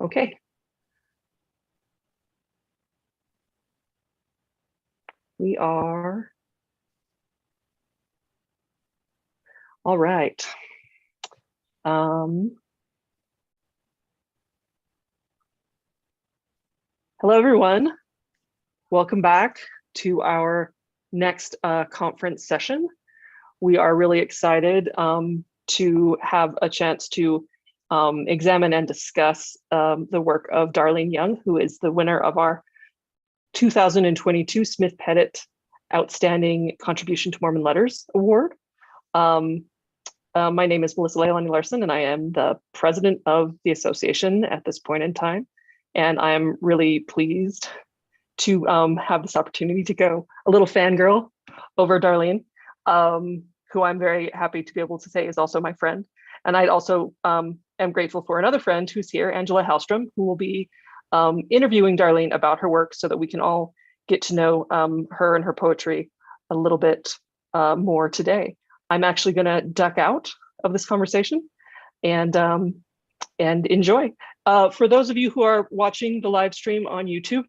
Okay. We are. All right. Hello, everyone. Welcome back to our next conference session. We are really excited to have a chance to examine and discuss the work of Darlene Young, who is the winner of our 2022 Smith-Pettit Outstanding Contribution to Mormon Letters Award. My name is Melissa Leilani Larson, and I am the president of the association at this point in time. And I'm really pleased to have this opportunity to go a little fangirl over Darlene, who I'm very happy to be able to say is also my friend. And I also am grateful for another friend who's here, Angela Hallstrom, who will be interviewing Darlene about her work so that we can all get to know her and her poetry a little bit more today. I'm actually going to duck out of this conversation and enjoy. For those of you who are watching the live stream on YouTube,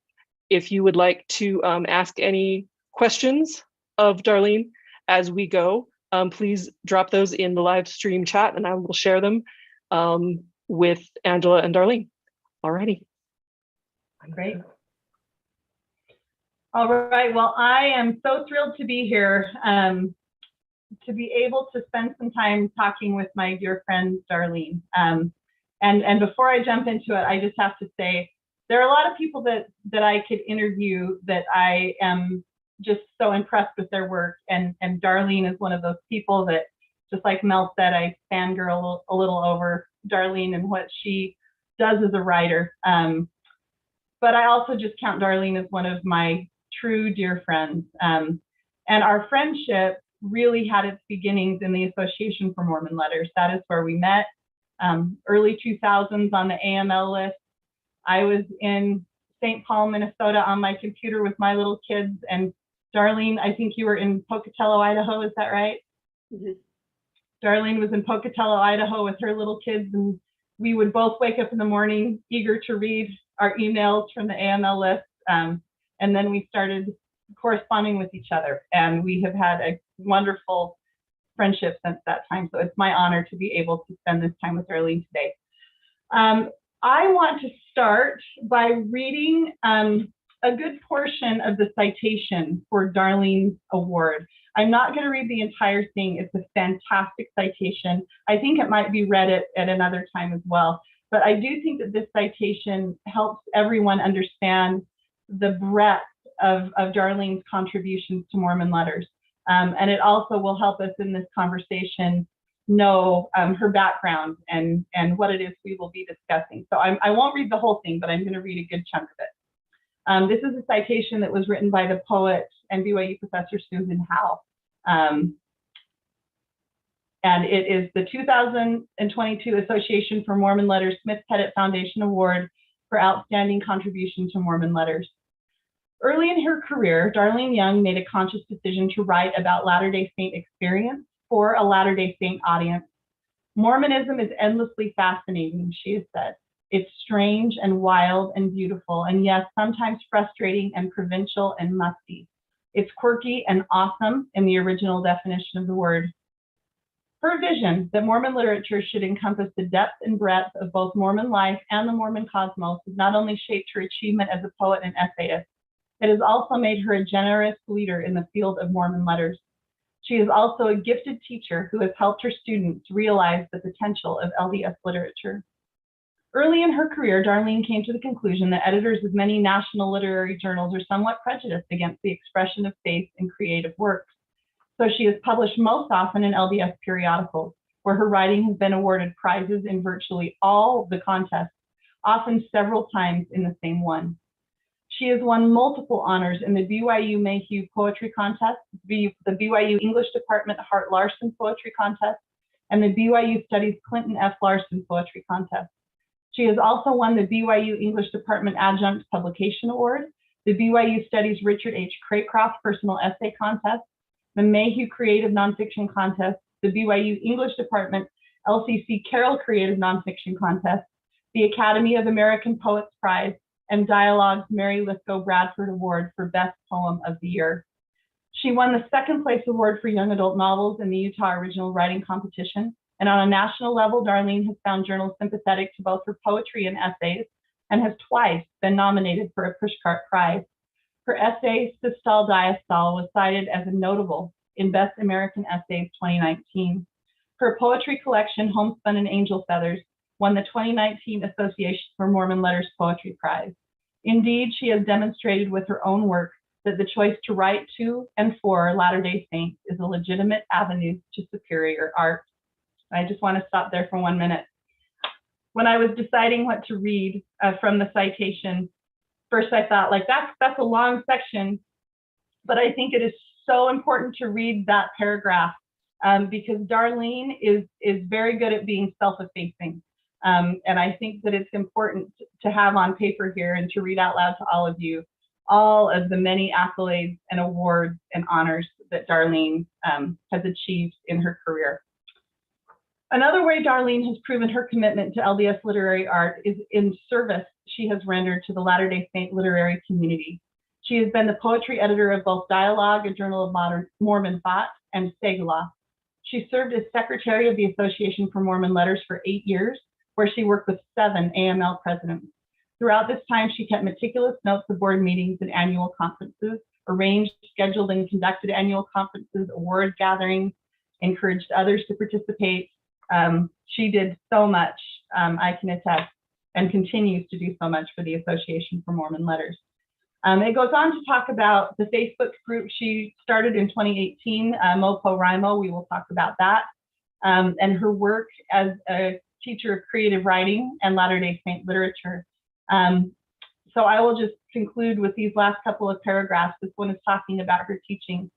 if you would like to ask any questions of Darlene as we go, please drop those in the live stream chat and I will share them with Angela and Darlene. Alrighty. Great. All right, well, I am so thrilled to be here, to be able to spend some time talking with my dear friend, Darlene. And before I jump into it, I just have to say, there are a lot of people that I could interview that I am just so impressed with their work. And Darlene is one of those people that, just like Mel said, I fangirl a little over Darlene and what she does as a writer. But I also just count Darlene as one of my true dear friends. And our friendship really had its beginnings in the Association for Mormon Letters. That is where we met, early 2000s on the AML list. I was in St. Paul, Minnesota on my computer with my little kids, and Darlene, I think you were in Pocatello, Idaho, is that right? Mm-hmm. Darlene was in Pocatello, Idaho with her little kids, and we would both wake up in the morning eager to read our emails from the AML list. And then we started corresponding with each other, and we have had a wonderful friendship since that time. So it's my honor to be able to spend this time with Darlene today. I want to start by reading a good portion of the citation for Darlene's award. I'm not going to read the entire thing. It's a fantastic citation. I think it might be read at another time as well. But I do think that this citation helps everyone understand the breadth of Darlene's contributions to Mormon letters. And it also will help us in this conversation know her background and what it is we will be discussing. So I won't read the whole thing, but I'm going to read a good chunk of it. This is a citation that was written by the poet and BYU professor Susan Howe. And it is the 2022 Association for Mormon Letters Smith-Pettit Foundation Award for Outstanding Contribution to Mormon Letters. Early in her career, Darlene Young made a conscious decision to write about Latter-day Saint experience for a Latter-day Saint audience. Mormonism is endlessly fascinating, she has said. It's strange and wild and beautiful, and yes, sometimes frustrating and provincial and musty. It's quirky and awesome in the original definition of the word. Her vision that Mormon literature should encompass the depth and breadth of both Mormon life and the Mormon cosmos has not only shaped her achievement as a poet and essayist, it has also made her a generous leader in the field of Mormon letters. She is also a gifted teacher who has helped her students realize the potential of LDS literature. Early in her career, Darlene came to the conclusion that editors of many national literary journals are somewhat prejudiced against the expression of faith in creative works. So she has published most often in LDS periodicals, where her writing has been awarded prizes in virtually all of the contests, often several times in the same one. She has won multiple honors in the BYU Mayhew Poetry Contest, the BYU English Department Hart Larson Poetry Contest, and the BYU Studies Clinton F. Larson Poetry Contest. She has also won the BYU English Department Adjunct Publication Award, the BYU Studies Richard H. Craycroft Personal Essay Contest, the Mayhew Creative Nonfiction Contest, the BYU English Department LCC Carroll Creative Nonfiction Contest, the Academy of American Poets Prize, and Dialogue's Mary Lithgow Bradford Award for Best Poem of the Year. She won the second place award for young adult novels in the Utah Original Writing Competition. And on a national level, Darlene has found journals sympathetic to both her poetry and essays and has twice been nominated for a Pushcart Prize. Her essay, Systole Diastole, was cited as a notable in Best American Essays 2019. Her poetry collection, Homespun and Angel Feathers, won the 2019 Association for Mormon Letters Poetry Prize. Indeed, she has demonstrated with her own work that the choice to write to and for Latter-day Saints is a legitimate avenue to superior art. I just want to stop there for 1 minute. When I was deciding what to read from the citation, first I thought, like, that's a long section, but I think it is so important to read that paragraph because Darlene is very good at being self-effacing. And I think that it's important to have on paper here and to read out loud to all of you all of the many accolades and awards and honors that Darlene has achieved in her career. Another way Darlene has proven her commitment to LDS literary art is in service she has rendered to the Latter-day Saint literary community. She has been the poetry editor of both Dialogue, a journal of modern Mormon thought, and Segula. She served as secretary of the Association for Mormon Letters for 8 years, where she worked with 7 AML presidents. Throughout this time, she kept meticulous notes of board meetings and annual conferences, arranged, scheduled, and conducted annual conferences, award gatherings, encouraged others to participate. She did so much, I can attest, and continues to do so much for the Association for Mormon Letters. It goes on to talk about the Facebook group she started in 2018, Mopo Rimo. We will talk about that, and her work as a teacher of creative writing and Latter-day Saint literature. So I will just conclude with these last couple of paragraphs. This one is talking about her teaching.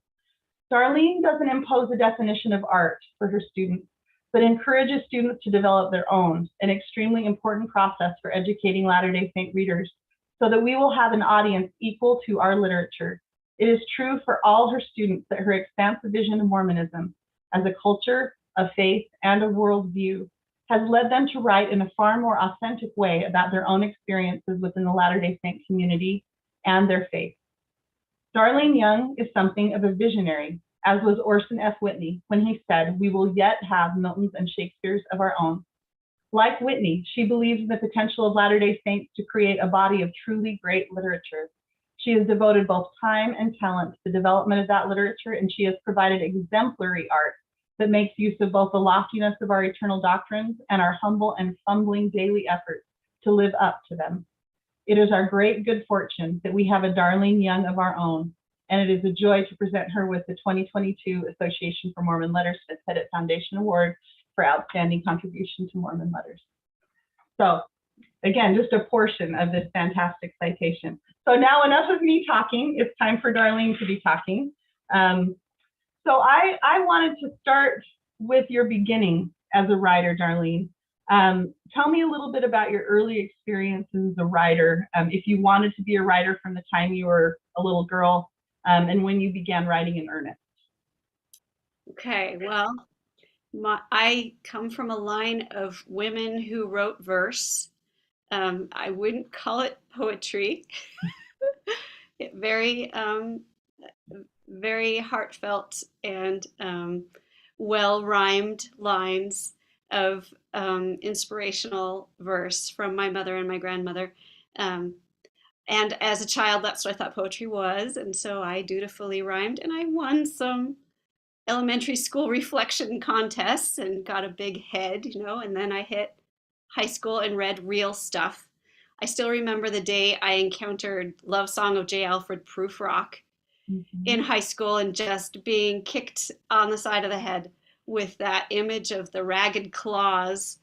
Darlene doesn't impose a definition of art for her students, but encourages students to develop their own, an extremely important process for educating Latter-day Saint readers, so that we will have an audience equal to our literature. It is true for all her students that her expansive vision of Mormonism as a culture, a faith, and a worldview has led them to write in a far more authentic way about their own experiences within the Latter-day Saint community and their faith. Darlene Young is something of a visionary, as was Orson F. Whitney when he said, "We will yet have Miltons and Shakespeares of our own." Like Whitney, she believes in the potential of Latter-day Saints to create a body of truly great literature. She has devoted both time and talent to the development of that literature, and she has provided exemplary art that makes use of both the loftiness of our eternal doctrines and our humble and fumbling daily efforts to live up to them. It is our great good fortune that we have a Darlene Young of our own, and it is a joy to present her with the 2022 Association for Mormon Letters Smith-Pettit Foundation Award for Outstanding Contribution to Mormon Letters. So again, just a portion of this fantastic citation. So now enough of me talking, it's time for Darlene to be talking. So I wanted to start with your beginning as a writer, Darlene. Tell me a little bit about your early experiences as a writer, if you wanted to be a writer from the time you were a little girl, and when you began writing in earnest. Okay, well, I come from a line of women who wrote verse. I wouldn't call it poetry. Very very heartfelt and well-rhymed lines of inspirational verse from my mother and my grandmother. And as a child, that's what I thought poetry was. And so I dutifully rhymed, and I won some elementary school reflection contests and got a big head, and then I hit high school and read real stuff. I still remember the day I encountered Love Song of J. Alfred Prufrock in high school and just being kicked on the side of the head with that image of the ragged claws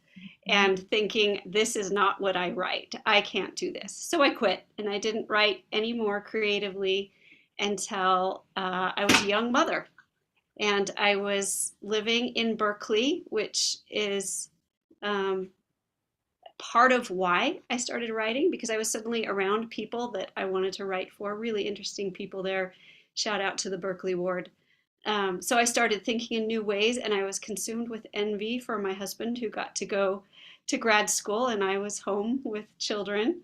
and thinking, this is not what I write. I can't do this. So I quit, and I didn't write any more creatively until I was a young mother. And I was living in Berkeley, which is part of why I started writing, because I was suddenly around people that I wanted to write for, really interesting people there. Shout out to the Berkeley Ward. So I started thinking in new ways, and I was consumed with envy for my husband who got to go to grad school, and I was home with children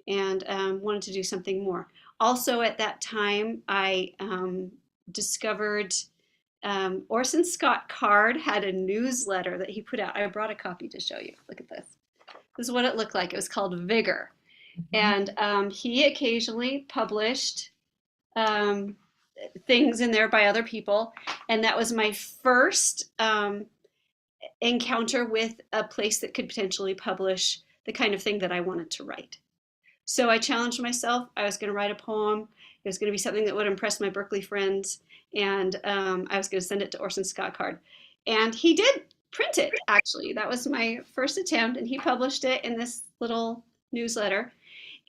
and wanted to do something more. Also, at that time, I discovered Orson Scott Card had a newsletter that he put out. I brought a copy to show you. Look at this. This is what it looked like. It was called Vigor. And he occasionally published um, things in there by other people. And that was my first encounter with a place that could potentially publish the kind of thing that I wanted to write. So I challenged myself. I was going to write a poem. It was going to be something that would impress my Berkeley friends. And I was going to send it to Orson Scott Card. And he did print it, actually. That was my first attempt. And he published it in this little newsletter.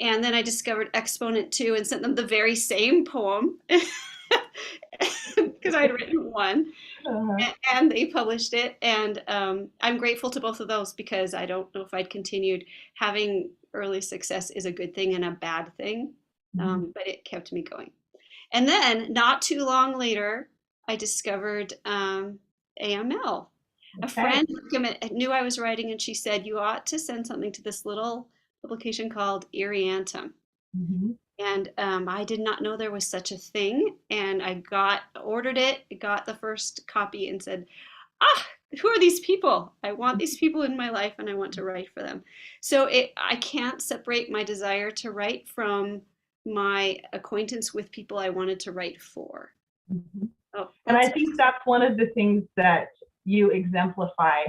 And then I discovered Exponent 2 and sent them the very same poem because I'd written one. And they published it. And I'm grateful to both of those because I don't know if I'd continued. Having early success is a good thing and a bad thing, but it kept me going. And then not too long later, I discovered AML. A friend knew I was writing, and she said, you ought to send something to this little publication called Iriantum. And I did not know there was such a thing. And I ordered it, got the first copy and said, who are these people? I want these people in my life and I want to write for them. So I can't separate my desire to write from my acquaintance with people I wanted to write for. And I think that's one of the things that you exemplify,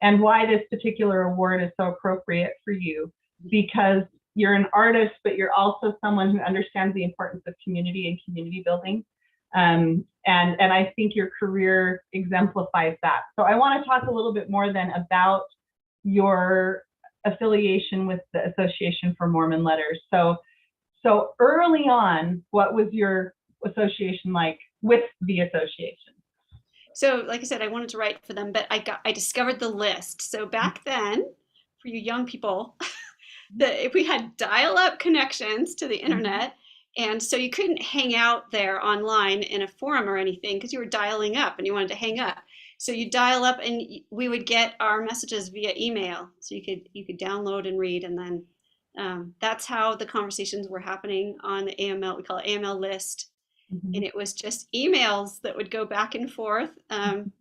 and why this particular award is so appropriate for you, because you're an artist, but you're also someone who understands the importance of community and community building. And I think your career exemplifies that. So I want to talk a little bit more then about your affiliation with the Association for Mormon Letters. So early on, what was your association like with the association? So like I said, I wanted to write for them, but I discovered the list. So back then, for you young people, we had dial-up connections to the internet. And so you couldn't hang out there online in a forum or anything because you were dialing up and you wanted to hang up. So you dial up and we would get our messages via email. So you could download and read. And then that's how the conversations were happening on the AML. We call it AML list. And it was just emails that would go back and forth. And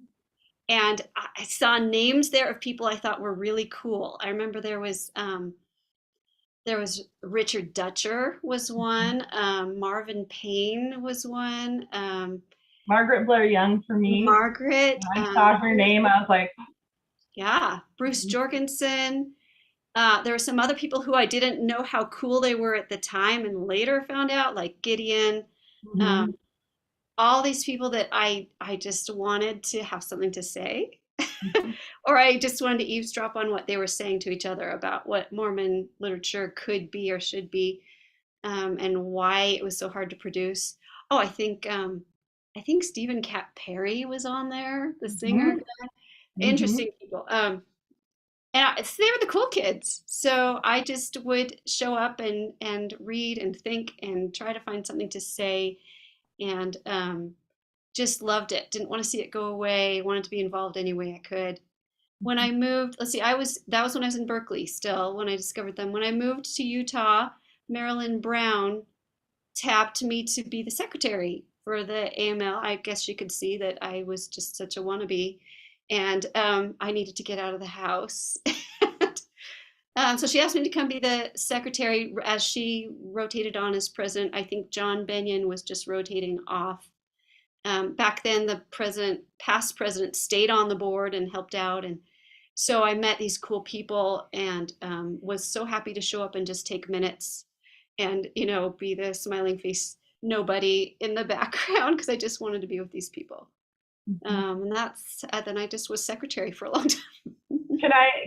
I saw names there of people I thought were really cool. I remember there was Richard Dutcher was one. Marvin Payne was one. Margaret Blair Young for me. Margaret. When I saw her name, I was like, yeah. Bruce Jorgensen. There were some other people who I didn't know how cool they were at the time and later found out, like Gideon. All these people that I just wanted to have something to say. Or I just wanted to eavesdrop on what they were saying to each other about what Mormon literature could be or should be, and why it was so hard to produce. Oh, I think Stephen Cat Perry was on there, the singer. Interesting people. And they were the cool kids. So I just would show up and read and think and try to find something to say, and just loved it. Didn't want to see it go away. Wanted to be involved any way I could. When I moved, let's see, that was when I was in Berkeley still, when I discovered them. When I moved to Utah, Marilyn Brown tapped me to be the secretary for the AML. I guess you could see that I was just such a wannabe. And I needed to get out of the house. So she asked me to come be the secretary as she rotated on as president. I think John Benyon was just rotating off. Back then, the past president stayed on the board and helped out. And so I met these cool people and was so happy to show up and just take minutes and, be the smiling face nobody in the background because I just wanted to be with these people. And then I just was secretary for a long time.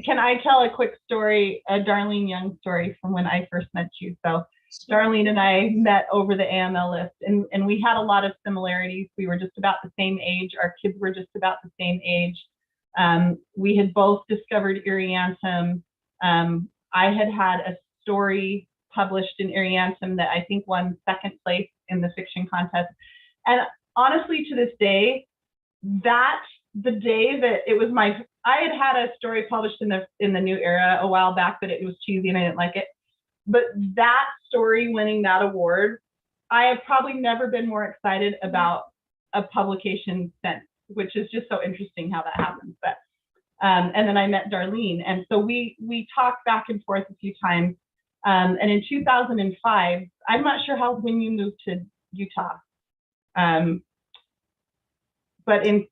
Can I tell a quick story, a Darlene Young story from when I first met you? So Darlene and I met over the AML list, and we had a lot of similarities. We were just about the same age. Our kids were just about the same age. We had both discovered Iriantum. I had a story published in Iriantum that I think won second place in the fiction contest. And honestly, to this day, the day that it was I had a story published in the New Era a while back, but it was cheesy and I didn't like it. But that story winning that award, I have probably never been more excited about a publication since, which is just so interesting how that happens. But and then I met Darlene, and so we talked back and forth a few times. And in 2005, I'm not sure when you moved to Utah, but in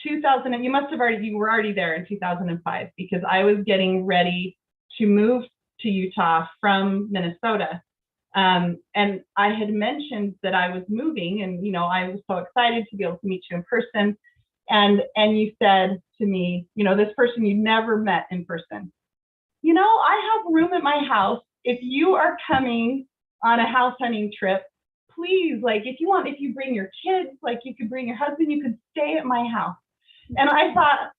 2000, you were already there in 2005, because I was getting ready to move to Utah from Minnesota. And I had mentioned that I was moving, and I was so excited to be able to meet you in person. And you said to me, this person you never met in person, I have room at my house. If you are coming on a house hunting trip, please, if you bring your kids, you could bring your husband, you could stay at my house. And I thought,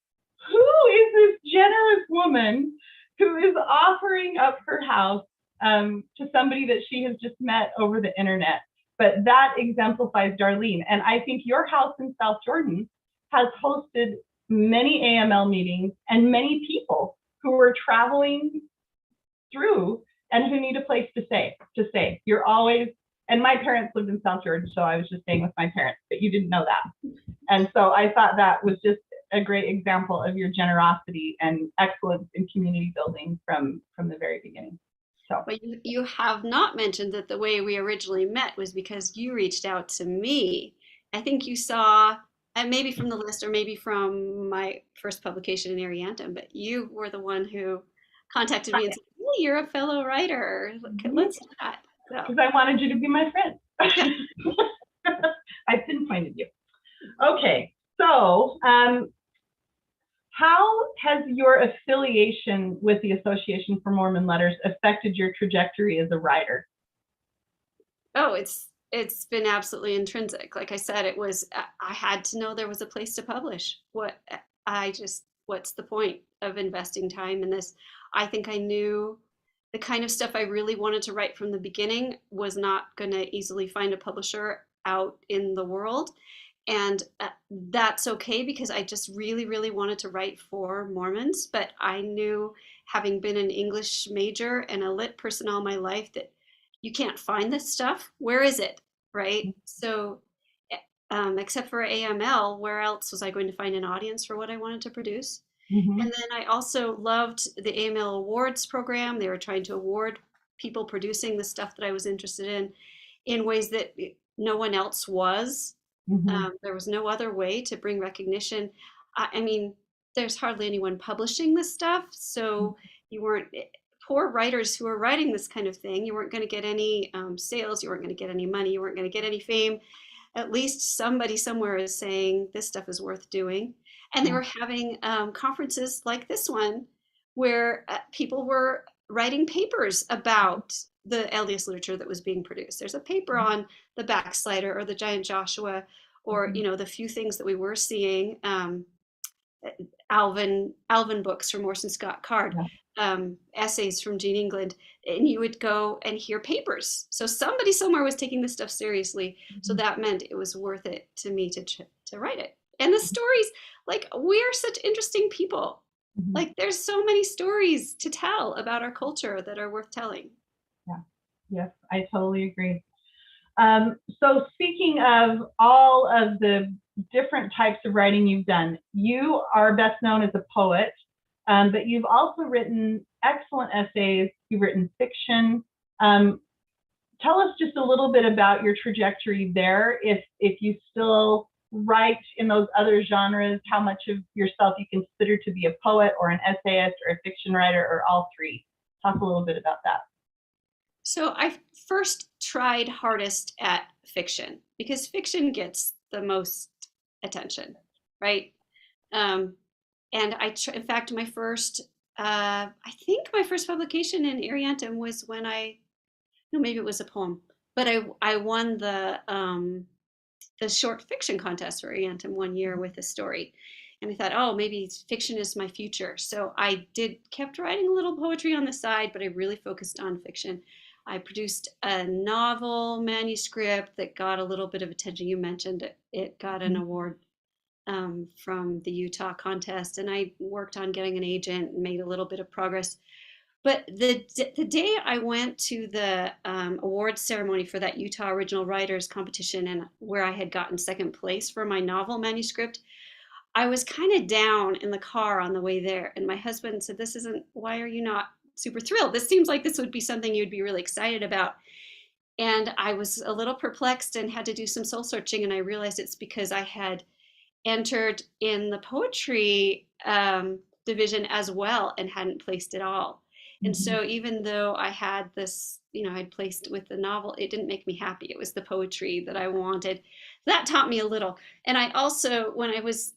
who is this generous woman who is offering up her house to somebody that she has just met over the internet? But that exemplifies Darlene. And I think your house in South Jordan has hosted many AML meetings and many people who are traveling through and who need a place to stay. You're always, and my parents lived in South Jordan, so I was just staying with my parents, but you didn't know that. And so I thought that was just a great example of your generosity and excellence in community building from the very beginning. So, but you have not mentioned that the way we originally met was because you reached out to me. I think you saw, maybe from the list or maybe from my first publication in Ariantum, but you were the one who contacted me and said, hey, you're a fellow writer. Let's chat. Because I wanted you to be my friend. I pinpointed you. Okay, so how has your affiliation with the Association for Mormon Letters affected your trajectory as a writer? Oh, it's been absolutely intrinsic. Like I said, I had to know there was a place to publish. What's the point of investing time in this? I think I knew the kind of stuff I really wanted to write from the beginning was not going to easily find a publisher out in the world. And that's okay, because I just really, really wanted to write for Mormons. But I knew, having been an English major and a lit person all my life, that you can't find this stuff. Where is it? Right? So, except for AML, where else was I going to find an audience for what I wanted to produce? Mm-hmm. And then I also loved the AML Awards program. They were trying to award people producing the stuff that I was interested in ways that no one else was. Mm-hmm. There was no other way to bring recognition. I mean, there's hardly anyone publishing this stuff, so you weren't, poor writers who are writing this kind of thing, you weren't going to get any sales, you weren't going to get any money, you weren't going to get any fame. At least somebody somewhere is saying this stuff is worth doing. And they were having conferences like this one, where people were writing papers about the LDS literature that was being produced. There's a paper on the Backslider or the Giant Joshua, or the few things that we were seeing. Alvin books from Orson Scott Card, essays from Jean England, and you would go and hear papers. So somebody somewhere was taking this stuff seriously. So that meant it was worth it to me to write it. And the stories, we are such interesting people. There's so many stories to tell about our culture that are worth telling. Yeah, yes, I totally agree. So speaking of all of the different types of writing you've done, you are best known as a poet, but you've also written excellent essays. You've written fiction. Tell us just a little bit about your trajectory there. If you still write in those other genres, how much of yourself you consider to be a poet or an essayist or a fiction writer, or all three. Talk a little bit about that. So I first tried hardest at fiction, because fiction gets the most attention, right? And in fact, my first, I think my first publication in Ariantum was when no, maybe it was a poem, but I won the short fiction contest for Ariantum one year with a story. And I thought, oh, maybe fiction is my future. So I kept writing a little poetry on the side, but I really focused on fiction. I produced a novel manuscript that got a little bit of attention. You mentioned it, it got an award from the Utah contest, and I worked on getting an agent and made a little bit of progress. But the day I went to the awards ceremony for that Utah Original Writers competition, and where I had gotten second place for my novel manuscript, I was kind of down in the car on the way there. And my husband said, "This isn't, why are you not super thrilled? This seems like this would be something you'd be really excited about." And I was a little perplexed and had to do some soul searching. And I realized it's because I had entered in the poetry division as well and hadn't placed at all. And Mhm. so even though I had this, I'd placed with the novel, it didn't make me happy. It was the poetry that I wanted. That taught me a little. And I also, when I was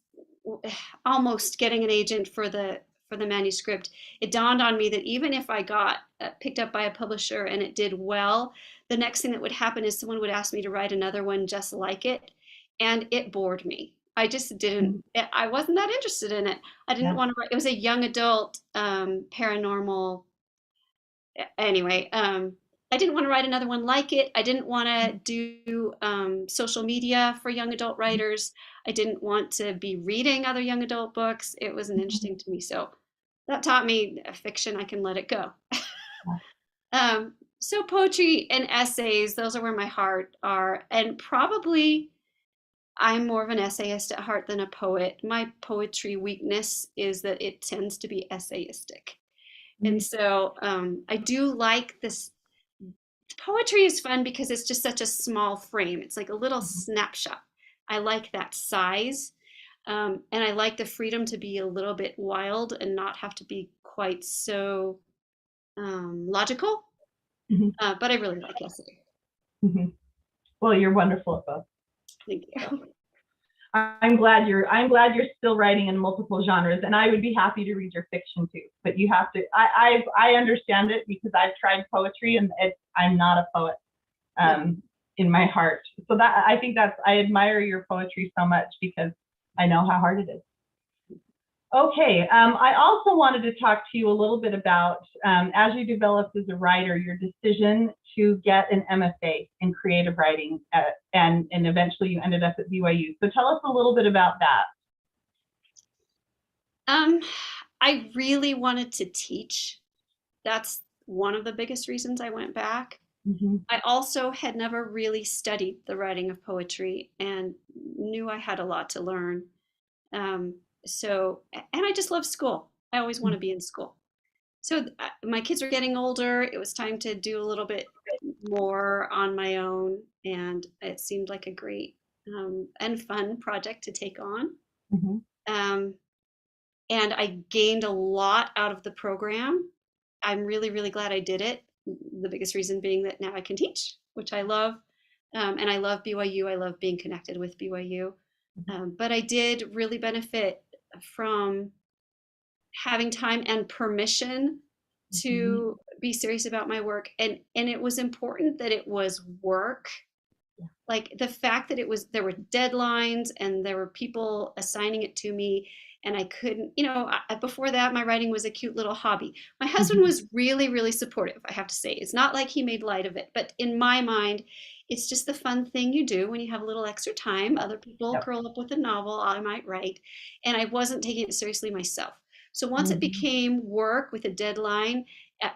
almost getting an agent for the manuscript, it dawned on me that even if I got picked up by a publisher and it did well, the next thing that would happen is someone would ask me to write another one just like it, and it bored me. I just didn't. Mhm. I wasn't that interested in it. I didn't Yeah. want to write. It was a young adult paranormal. Anyway, I didn't want to write another one like it. I didn't want to do social media for young adult writers. I didn't want to be reading other young adult books. It wasn't Mhm. interesting to me. So that taught me fiction, I can let it go. Yeah. So poetry and essays, those are where my heart are. And probably I'm more of an essayist at heart than a poet. My poetry weakness is that it tends to be essayistic. And Mhm. so I do like this. Poetry is fun because it's just such a small frame. It's like a little Mhm. snapshot. I like that size. And I like the freedom to be a little bit wild and not have to be quite so logical. Mhm. But I really like essay. Mhm. Well, you're wonderful at both. Thank So you. I'm glad you're still writing in multiple genres, and I would be happy to read your fiction too. But you have to. I understand it because I've tried poetry, and I'm not a poet Yeah. in my heart. So that I think I admire your poetry so much because I know how hard it is. Okay, I also wanted to talk to you a little bit about, as you developed as a writer, your decision to get an MFA in creative writing, and eventually you ended up at BYU. So tell us a little bit about that. Um, I really wanted to teach. That's one of the biggest reasons I went back. Mm-hmm. I also had never really studied the writing of poetry and knew I had a lot to learn. Um, and I just love school. I always want to be in school. So my kids were getting older. It was time to do a little bit more on my own, and it seemed like a great and fun project to take on. Mm-hmm. Um, and I gained a lot out of the program. I'm really, really glad I did it. The biggest reason being that now I can teach, which I love. And I love BYU. I love being connected with BYU. But I did really benefit from having time and permission Mm-hmm. to be serious about my work. And it was important that it was work. Yeah. Like the fact that there were deadlines and there were people assigning it to me, and I couldn't, before that my writing was a cute little hobby. My husband Mm-hmm. was really, really supportive, I have to say. It's not like he made light of it, but in my mind, it's just the fun thing you do when you have a little extra time. Other people Yep. curl up with a novel, I might write, and I wasn't taking it seriously myself. So once it Mm-hmm. became work with a deadline,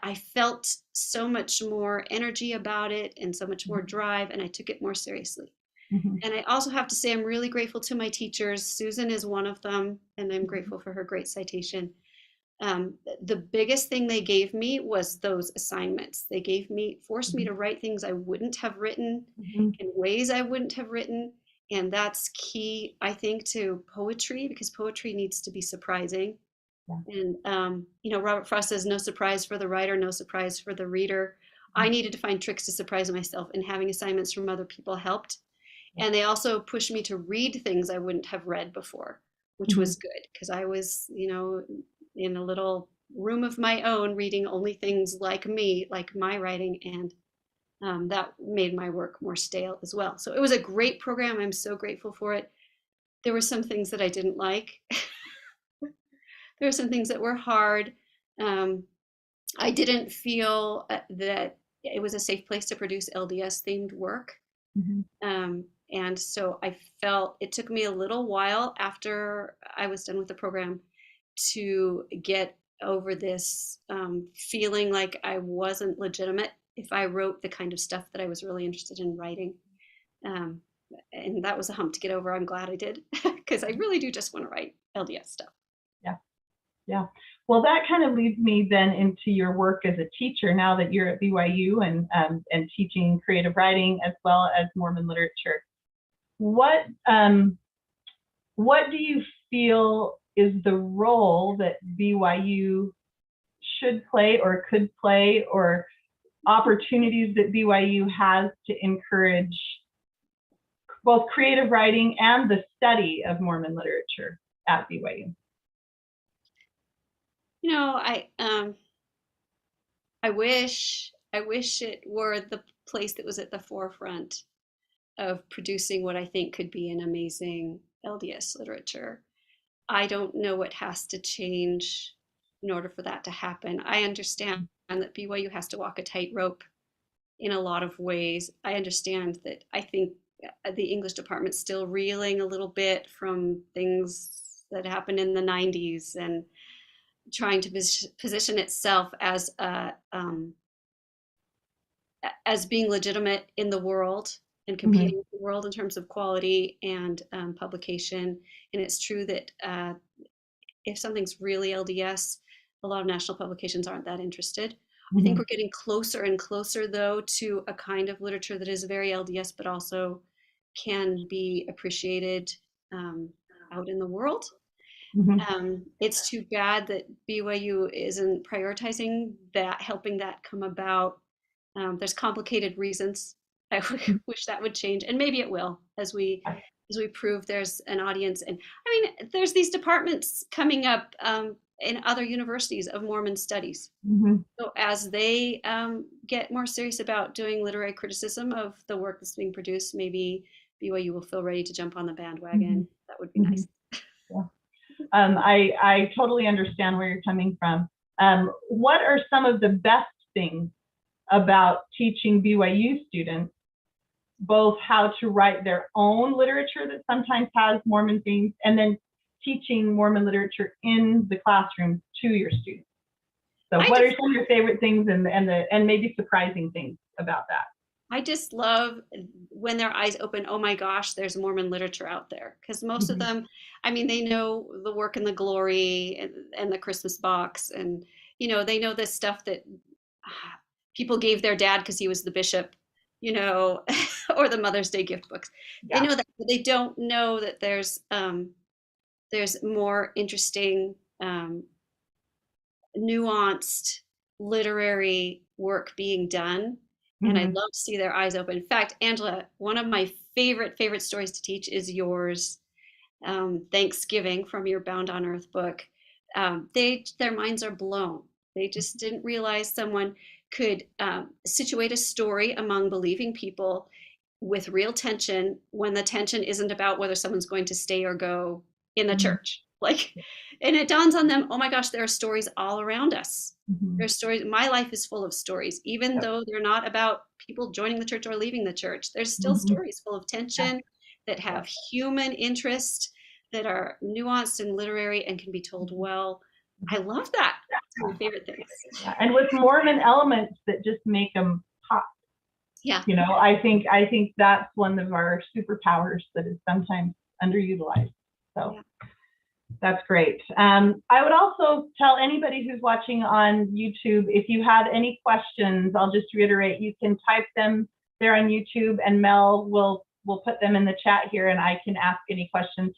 I felt so much more energy about it and so much more drive, and I took it more seriously. Mm-hmm. And I also have to say, I'm really grateful to my teachers. Susan is one of them, and I'm grateful for her great citation. The biggest thing they gave me was those assignments. Forced me Mm-hmm. to write things I wouldn't have written Mm-hmm. in ways I wouldn't have written. And that's key, I think, to poetry, because poetry needs to be surprising. Yeah. And, Robert Frost says, no surprise for the writer, no surprise for the reader. I needed to find tricks to surprise myself, and having assignments from other people helped. And they also pushed me to read things I wouldn't have read before, which Mm-hmm. was good because I was, in a little room of my own reading only things like me, like my writing, and that made my work more stale as well. So it was a great program. I'm so grateful for it. There were some things that I didn't like. There were some things that were hard. Um, I didn't feel that it was a safe place to produce LDS themed work. Mhm. And so I felt it took me a little while after I was done with the program to get over this feeling like I wasn't legitimate if I wrote the kind of stuff that I was really interested in writing. Um, and that was a hump to get over. I'm glad I did, because I really do just want to write LDS stuff. Yeah. Yeah. Well, that kind of leads me then into your work as a teacher now that you're at BYU and teaching creative writing as well as Mormon literature. What do you feel is the role that BYU should play or could play, or opportunities that BYU has to encourage both creative writing and the study of Mormon literature at BYU? You know, I wish it were the place that was at the forefront of producing what I think could be an amazing LDS literature. I don't know what has to change in order for that to happen. I understand that BYU has to walk a tightrope in a lot of ways. I understand that I think the English department's still reeling a little bit from things that happened in the 90s and trying to position itself as being legitimate in the world and competing with the world in terms of quality and publication. And it's true that if something's really LDS, a lot of national publications aren't that interested. I think we're getting closer and closer, though, to a kind of literature that is very LDS, but also can be appreciated out in the world. It's too bad that BYU isn't prioritizing that, helping that come about. There's complicated reasons. I wish that would change, and maybe it will as we prove there's an audience. And I mean, there's these departments coming up in other universities of Mormon studies. So as they get more serious about doing literary criticism of the work that's being produced, maybe BYU will feel ready to jump on the bandwagon. That would be nice. Yeah. I totally understand where you're coming from. What are some of the best things about teaching BYU students both how to write their own literature that sometimes has Mormon themes, and then teaching Mormon literature in the classroom to your students? So what are some of your favorite things and maybe surprising things about that? I just love when their eyes open, oh my gosh, there's Mormon literature out there. Because most of them, I mean, they know the Work and the Glory and the Christmas box. And, you know, they know this stuff that people gave their dad because he was the bishop, you know, or the Mother's Day gift books. Yeah. They know that, but they don't know that there's more interesting, nuanced literary work being done. And I'd love to see their eyes open. In fact, Angela, one of my favorite stories to teach is yours, Thanksgiving, from your Bound on Earth book. Their minds are blown. They just didn't realize someone could situate a story among believing people with real tension when the tension isn't about whether someone's going to stay or go in the church. Like, and it dawns on them, oh my gosh, there are stories all around us. There's stories. My life is full of stories, even though they're not about people joining the church or leaving the church. There's still stories full of tension that have human interest, that are nuanced and literary and can be told well. I love that. That's one of my favorite things. And with Mormon elements that just make them pop. Yeah. You know, I think that's one of our superpowers that is sometimes underutilized. So. Yeah. That's great. I would also tell anybody who's watching on YouTube, if you have any questions, I'll just reiterate, you can type them there on YouTube and Mel will put them in the chat here and I can ask any questions.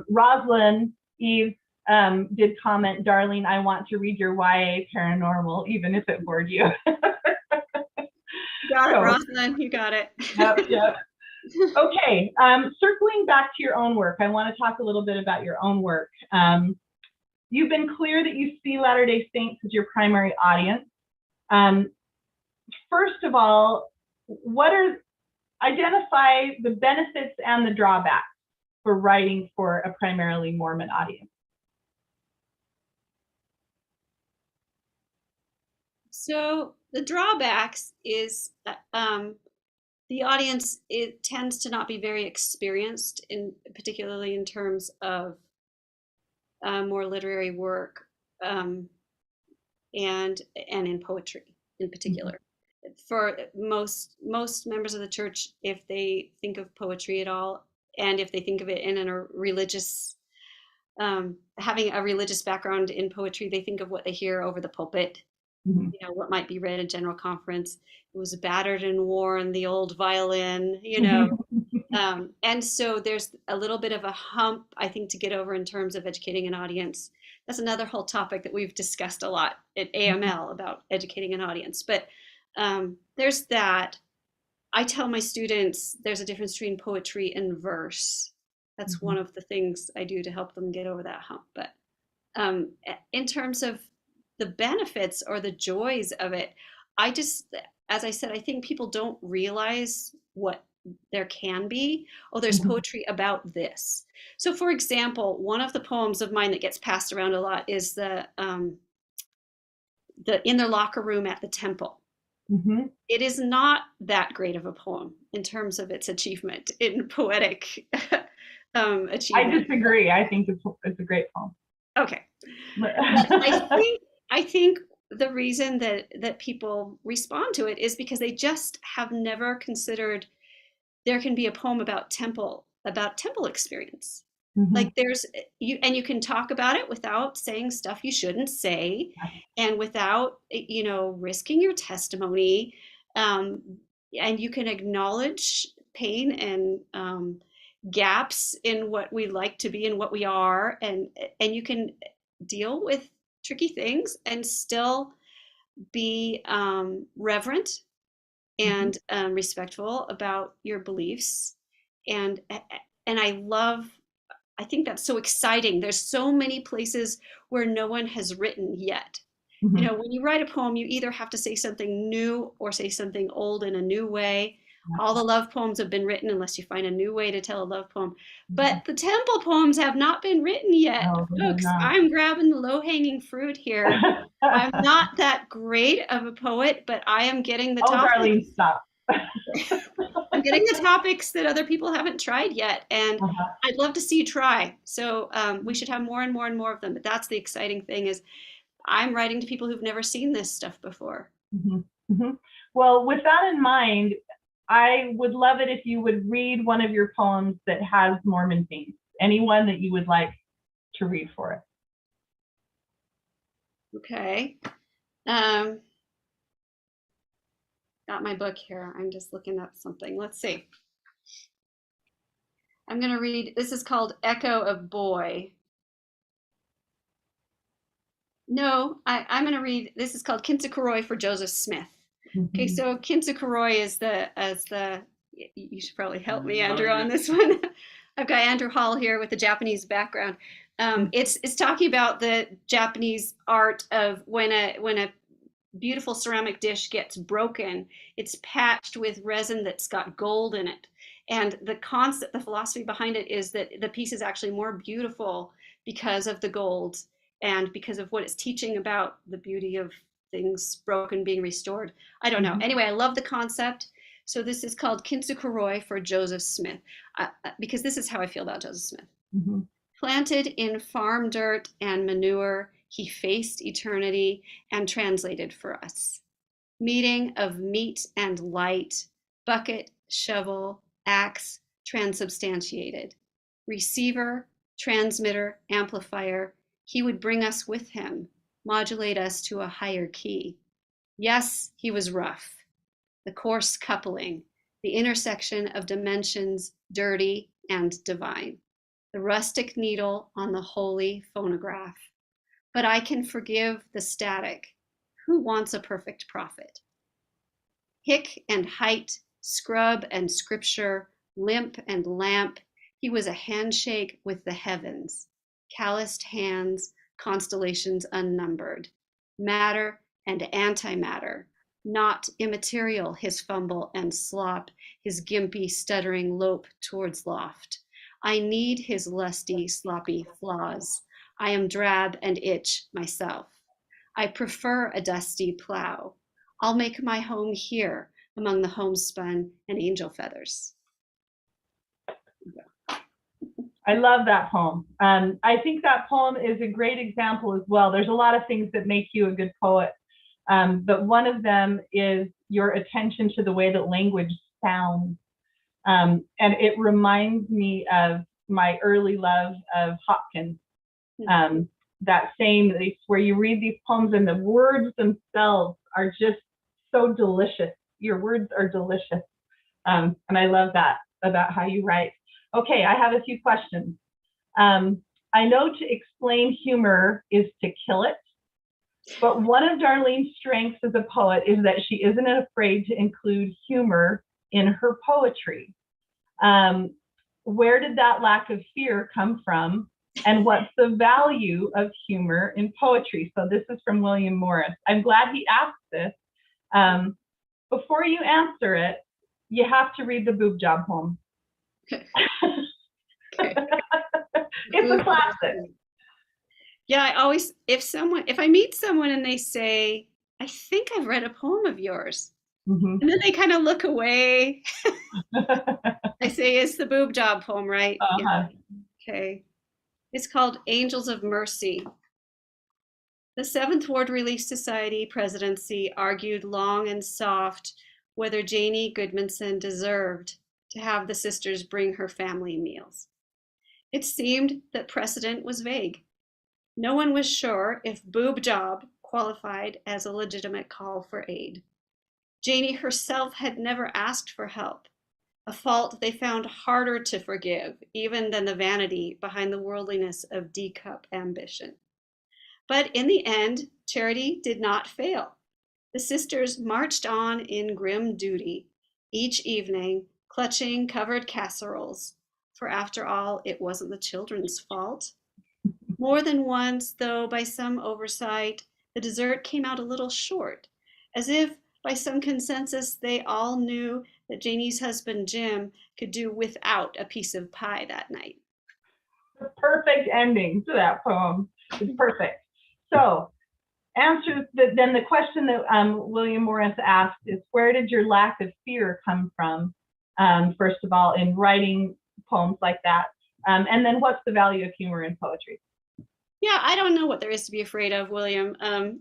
Rosalind Eve did comment, Darlene, I want to read your YA paranormal, even if it bored you. Got it, Rosalind, you got it. Yep. Okay, circling back to your own work, I want to talk a little bit about your own work. You've been clear that you see Latter-day Saints as your primary audience. First of all, identify the benefits and the drawbacks for writing for a primarily Mormon audience. So the drawbacks is the audience, it tends to not be very experienced in particularly in terms of more literary work, um, and in poetry in Mhm. particular. For most members of the church, if they think of poetry at all, and if they think of it in a religious, having a religious background in poetry, they think of what they hear over the pulpit, Mhm. what might be read in general conference. It was battered and worn, the old violin, and so there's a little bit of a hump, I think, to get over in terms of educating an audience. That's another whole topic that we've discussed a lot at AML about educating an audience. But there's that. I tell my students there's a difference between poetry and verse. That's one Mhm. of the things I do to help them get over that hump. But um, in terms of the benefits or the joys of it, I just, as I said, I think people don't realize what there can be. Oh, there's Mhm. poetry about this. So, for example, one of the poems of mine that gets passed around a lot is the In Their Locker Room at the Temple. Mhm. It is not that great of a poem in terms of its achievement in poetic I achievement. disagree. I think it's a great poem. Okay. But I think the reason that people respond to it is because they just have never considered there can be a poem about temple experience. Mhm. Like there's you can talk about it without saying stuff you shouldn't say, and without risking your testimony, um, and you can acknowledge pain and gaps in what we like to be and what we are, and you can deal with tricky things and still be reverent Mhm. and respectful about your beliefs. And and I think that's so exciting. There's so many places where no one has written yet. Mhm. When you write a poem, you either have to say something new or say something old in a new way. All the love poems have been written unless you find a new way to tell a love poem. Mhm. But the temple poems have not been written yet, No, they have folks. not. I'm grabbing the low-hanging fruit here. I'm not that great of a poet, but I am getting the Oh, topics. Darlene, stop. I'm getting the topics that other people haven't tried yet, and Uh-huh. I'd love to see you try. So we should have more and more and more of them. But that's the exciting thing is I'm writing to people who've never seen this stuff before. Mhm. Mhm. Well, with that in mind, I would love it if you would read one of your poems that has Mormon themes. Anyone that you would like to read for us. Okay. Um, got my book here. I'm just looking up something. Let's see. I'm going to read. This is called Echo of Boy. No, I'm going to read. This is called Kinsakuroi for Joseph Smith. Okay, Mhm. so Kinsakuroi is the. You should probably help me, Andrew, on this one. I've got Andrew Hall here with the Japanese background. It's talking about the Japanese art of when a beautiful ceramic dish gets broken, it's patched with resin that's got gold in it. And the concept, the philosophy behind it is that the piece is actually more beautiful because of the gold and because of what it's teaching about the beauty of things broken being restored. I don't know. Mhm. Anyway, I love the concept. So this is called Kintsukuroi for Joseph Smith, because this is how I feel about Joseph Smith. Mhm. Planted in farm dirt and manure, he faced eternity and translated for us. Meeting of meat and light, bucket, shovel, axe, transubstantiated. Receiver, transmitter, amplifier, he would bring us with him, modulate us to a higher key. Yes, he was rough. The coarse coupling, the intersection of dimensions, dirty and divine. The rustic needle on the holy phonograph. But I can forgive the static. Who wants a perfect prophet? Hick and height, scrub and scripture, limp and lamp, he was a handshake with the heavens, calloused hands, constellations unnumbered, matter and antimatter, not immaterial his fumble and slop, his gimpy, stuttering lope towards loft. I need his lusty, sloppy flaws. I am drab and itch myself. I prefer a dusty plow. I'll make my home here among the homespun and angel feathers. I love that poem. I think that poem is a great example as well. There's a lot of things that make you a good poet, but one of them is your attention to the way that language sounds. And it reminds me of my early love of Hopkins. That same, where you read these poems and the words themselves are just so delicious. Your words are delicious. And I love that about how you write. Okay, I have a few questions. I know to explain humor is to kill it, but one of Darlene's strengths as a poet is that she isn't afraid to include humor in her poetry. Where did that lack of fear come from? And what's the value of humor in poetry? So this is from William Morris. I'm glad he asked this. Before you answer it, you have to read the boob job poem. Okay. It's a classic. Yeah, I always, if I meet someone and they say, I think I've read a poem of yours, and then they kind of look away, I say, it's the boob job poem, right? Yeah. Okay. It's called Angels of Mercy. The Seventh Ward Relief Society presidency argued long and soft whether Janie Goodmanson deserved to have the sisters bring her family meals. It seemed that precedent was vague. No one was sure if boob job qualified as a legitimate call for aid. Janie herself had never asked for help, a fault they found harder to forgive even than the vanity behind the worldliness of D-cup ambition. But in the end, charity did not fail. The sisters marched on in grim duty, each evening clutching covered casseroles, for after all, it wasn't the children's fault. More than once, though, by some oversight, the dessert came out a little short, as if by some consensus they all knew that Janie's husband Jim could do without a piece of pie that night. The perfect ending to that poem. It's perfect. So, then the question that William Morris asked is, where did your lack of fear come from, first of all, in writing poems like that? And then what's the value of humor in poetry? Yeah, I don't know what there is to be afraid of, William. I'm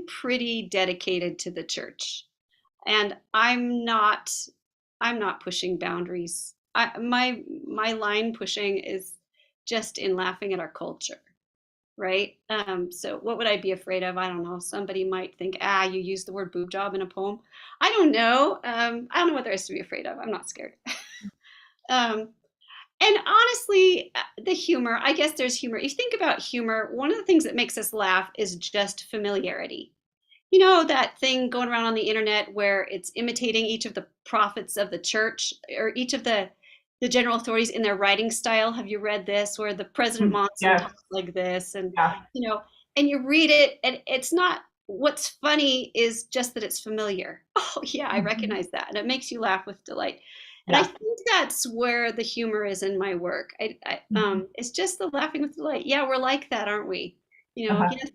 pretty dedicated to the church, and I'm not pushing boundaries. My line pushing is just in laughing at our culture, right? So what would I be afraid of? I don't know. Somebody might think, you used the word boob job in a poem. I don't know. I don't know what there is to be afraid of. I'm not scared. And honestly, the humor, I guess there's humor. If you think about humor, one of the things that makes us laugh is just familiarity. You know, that thing going around on the internet where it's imitating each of the prophets of the church or each of the general authorities in their writing style. Have you read this, where the President Monson talks like this? And, you know, and you read it and it's not, what's funny is just that it's familiar. Oh yeah, I recognize that. And it makes you laugh with delight. And I think that's where the humor is in my work. It's just the laughing with delight. Yeah, we're like that, aren't we? You know, yes,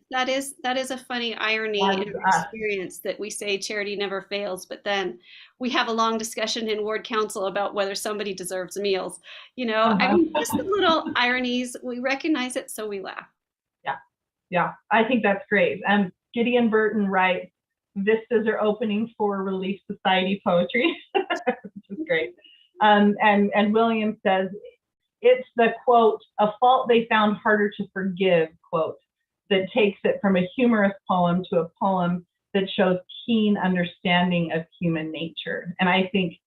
that is a funny irony in our experience that we say charity never fails, but then we have a long discussion in ward council about whether somebody deserves meals. You know, I mean, just the little ironies, we recognize it, so we laugh. Yeah, I think that's great. Gideon Burton writes, vistas are opening for Relief Society poetry, which is great. And William says, it's the quote, a fault they found harder to forgive, quote, that takes it from a humorous poem to a poem that shows keen understanding of human nature. And I think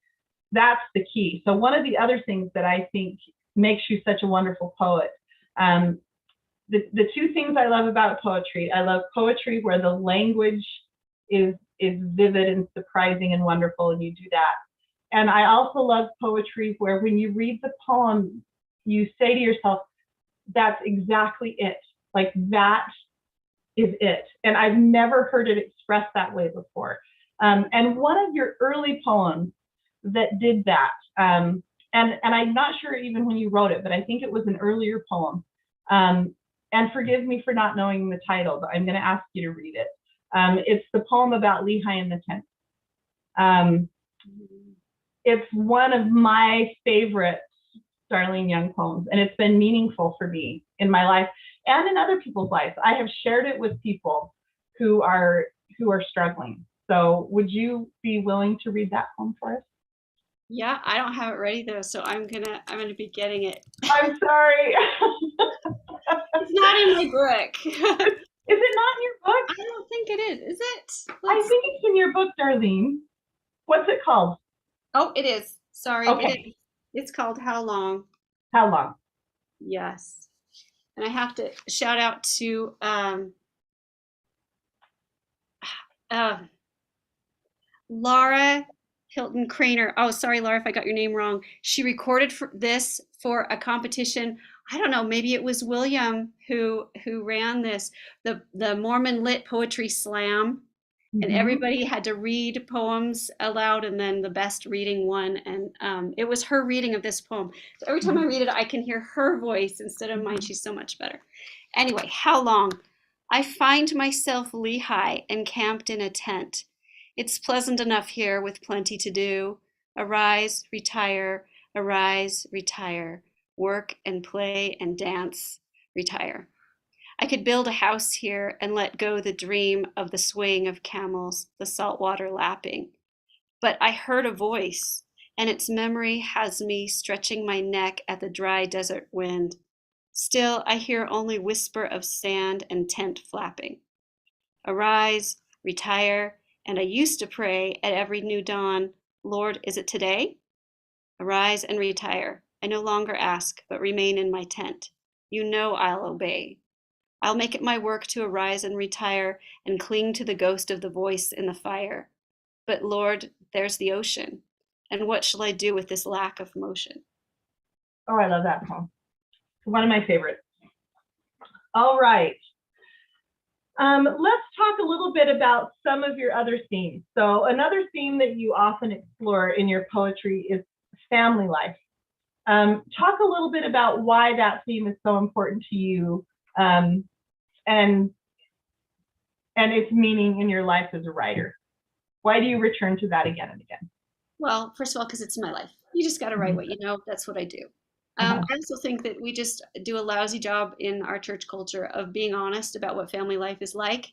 that's the key. So one of the other things that I think makes you such a wonderful poet, the two things I love about poetry, I love poetry where the language is vivid and surprising and wonderful, and you do that. And I also love poetry where when you read the poem, you say to yourself, that's exactly it. Like, that is it. And I've never heard it expressed that way before. And one of your early poems that did that, and I'm not sure even when you wrote it, but I think it was an earlier poem. And and forgive me for not knowing the title, but I'm going to ask you to read it. It's the poem about Lehi and the tent. It's one of my favorite Darlene Young poems, and it's been meaningful for me in my life and in other people's lives. I have shared it with people who are struggling. So would you be willing to read that poem for us? Yeah, I don't have it ready though, so I'm gonna be getting it. I'm sorry. It's not in my book. Is it not in your book? I don't think it is it? I think it's in your book, Darlene. What's it called? Oh, it is. Sorry, Okay. it is. It's called How Long? How long? Yes. And I have to shout out to Laura Hilton Craner. Oh, sorry, Laura, if I got your name wrong. She recorded this for a competition. I don't know, maybe it was William who ran this, the Mormon Lit Poetry Slam. And everybody had to read poems aloud, and then the best reading won. And it was her reading of this poem. So every time I read it, I can hear her voice instead of mine. She's so much better. Anyway, How Long? I find myself Lehi encamped in a tent. It's pleasant enough here with plenty to do. Arise, retire, arise, retire. Work and play and dance, retire. I could build a house here and let go the dream of the swaying of camels, the salt water lapping. But I heard a voice, and its memory has me stretching my neck at the dry desert wind. Still, I hear only whisper of sand and tent flapping. Arise, retire, and I used to pray at every new dawn, Lord, is it today? Arise and retire. I no longer ask, but remain in my tent. You know I'll obey. I'll make it my work to arise and retire and cling to the ghost of the voice in the fire. But Lord, there's the ocean. And what shall I do with this lack of motion? Oh, I love that poem. One of my favorites. All right. Let's talk a little bit about some of your other themes. So another theme that you often explore in your poetry is family life. Talk a little bit about why that theme is so important to you, and its meaning in your life as a writer. Why do you return to that again and again? Well, first of all, because it's my life. You just got to write what you know. That's what I do. I also think that we just do a lousy job in our church culture of being honest about what family life is like.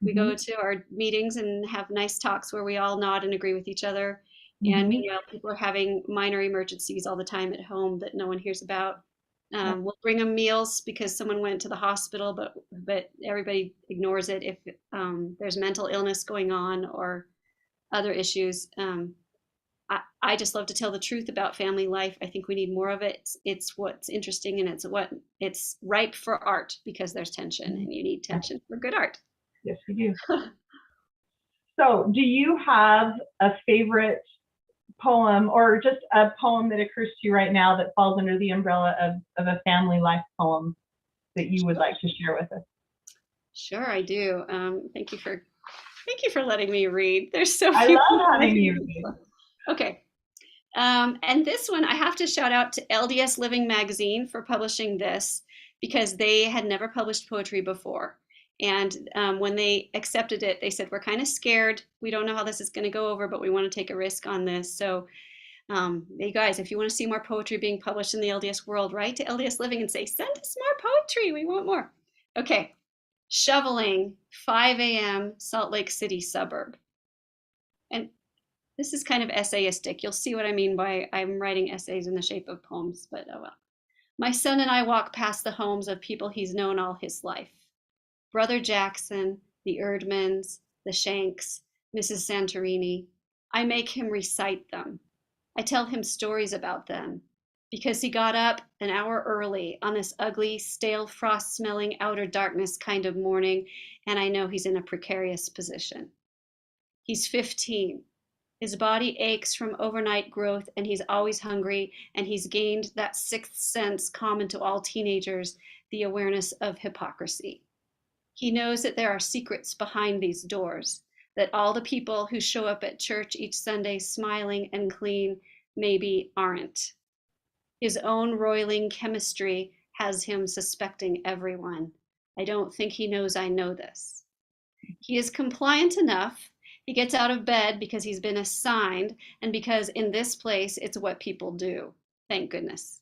We go to our meetings and have nice talks where we all nod and agree with each other. And meanwhile, people are having minor emergencies all the time at home that no one hears about. We'll bring them meals because someone went to the hospital, but everybody ignores it if there's mental illness going on or other issues. I just love to tell the truth about family life. I think we need more of it. It's what's interesting, and it's ripe for art because there's tension, and you need tension for good art. Yes, we do. So, do you have a favorite poem, or just a poem that occurs to you right now that falls under the umbrella of a family life poem that you would like to share with us? Sure, I do. Thank you for letting me read. There's so I few love having you read. Okay. And this one, I have to shout out to LDS Living Magazine for publishing this because they had never published poetry before. And when they accepted it, they said, we're kind of scared. We don't know how this is going to go over, but we want to take a risk on this. So hey guys, if you want to see more poetry being published in the LDS world, write to LDS Living and say, send us more poetry. We want more. Okay. Shoveling, 5 a.m., Salt Lake City suburb. And this is kind of essayistic. You'll see what I mean by I'm writing essays in the shape of poems, but oh well. My son and I walk past the homes of people he's known all his life. Brother Jackson, the Erdmans, the Shanks, Mrs. Santorini. I make him recite them. I tell him stories about them because he got up an hour early on this ugly, stale, frost-smelling outer darkness kind of morning, and I know he's in a precarious position. He's 15. His body aches from overnight growth, and he's always hungry, and he's gained that sixth sense common to all teenagers, the awareness of hypocrisy. He knows that there are secrets behind these doors, that all the people who show up at church each Sunday smiling and clean maybe aren't. His own roiling chemistry has him suspecting everyone. I don't think he knows I know this. He is compliant enough. He gets out of bed because he's been assigned and because in this place it's what people do. Thank goodness.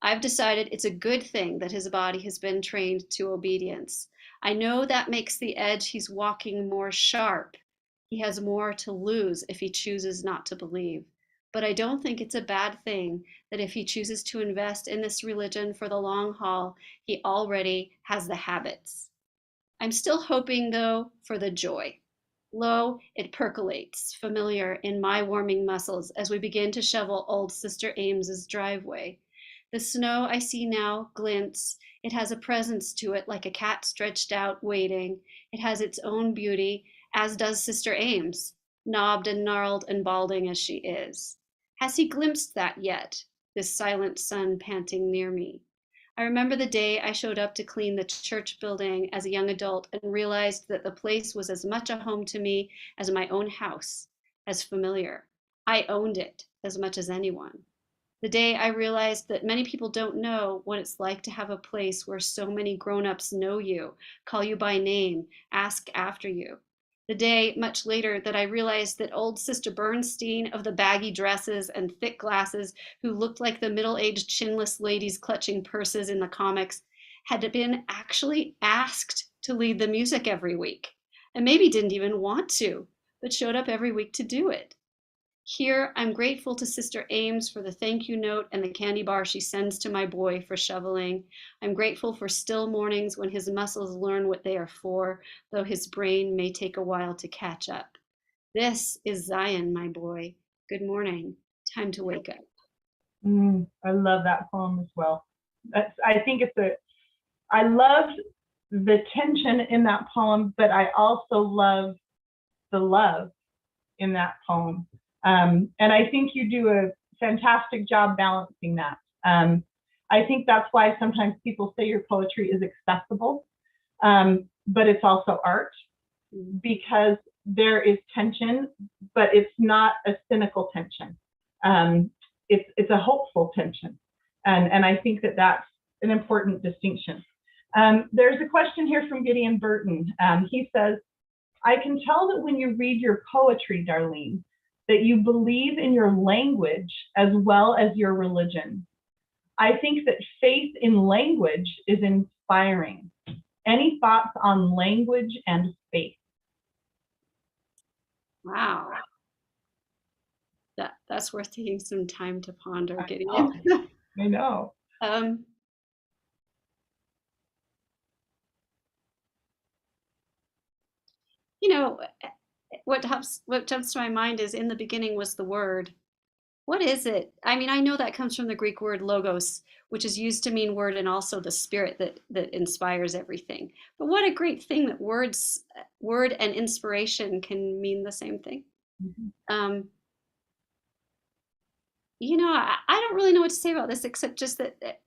I've decided it's a good thing that his body has been trained to obedience. I know that makes the edge he's walking more sharp. He has more to lose if he chooses not to believe. But I don't think it's a bad thing that if he chooses to invest in this religion for the long haul, he already has the habits. I'm still hoping, though, for the joy. Lo, it percolates, familiar in my warming muscles as we begin to shovel old Sister Ames's driveway. The snow I see now glints. It has a presence to it like a cat stretched out, waiting. It has its own beauty, as does Sister Ames, knobbed and gnarled and balding as she is. Has he glimpsed that yet, this silent sun panting near me? I remember the day I showed up to clean the church building as a young adult and realized that the place was as much a home to me as my own house, as familiar. I owned it as much as anyone. The day I realized that many people don't know what it's like to have a place where so many grown-ups know you, call you by name, ask after you. The day, much later, that I realized that old Sister Bernstein of the baggy dresses and thick glasses, who looked like the middle-aged chinless ladies clutching purses in the comics, had been actually asked to lead the music every week, and maybe didn't even want to, but showed up every week to do it. Here, I'm grateful to Sister Ames for the thank you note and the candy bar she sends to my boy for shoveling. I'm grateful for still mornings when his muscles learn what they are for, though his brain may take a while to catch up. This is Zion, my boy. Good morning. Time to wake up. I love that poem as well. I love the tension in that poem, but I also love the love in that poem. And I think you do a fantastic job balancing that. I think that's why sometimes people say your poetry is accessible, but it's also art, because there is tension, but it's not a cynical tension. It's a hopeful tension. And I think that that's an important distinction. There's a question here from Gideon Burton. He says, I can tell that when you read your poetry, Darlene, that you believe in your language as well as your religion. I think that faith in language is inspiring. Any thoughts on language and faith? Wow. That's worth taking some time to ponder, Gideon. I know. You know, what jumps to my mind is in the beginning was the word. What is it? I mean, I know that comes from the Greek word logos, which is used to mean word and also the spirit that inspires everything. But what a great thing that word and inspiration can mean the same thing. Mm-hmm. I don't really know what to say about this except just that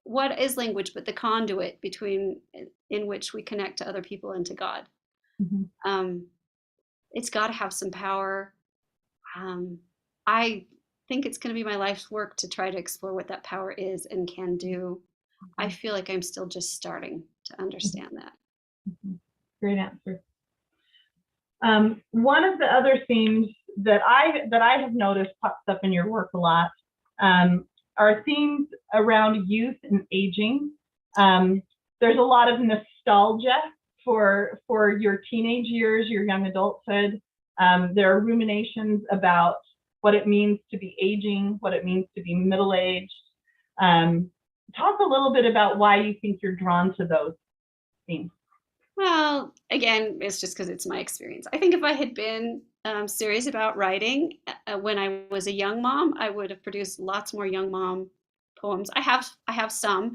what is language but the conduit in which we connect to other people and to God. Mm-hmm. It's got to have some power. I think it's going to be my life's work to try to explore what that power is and can do. Mm-hmm. I feel like I'm still just starting to understand that. Mm-hmm. Great answer. One of the other themes that I have noticed pops up in your work a lot are themes around youth and aging. There's a lot of nostalgia for your teenage years, your young adulthood. There are ruminations about what it means to be aging, what it means to be middle-aged. Talk a little bit about why you think you're drawn to those themes. Well, again, it's just because it's my experience. I think if I had been serious about writing when I was a young mom, I would have produced lots more young mom poems. I have some,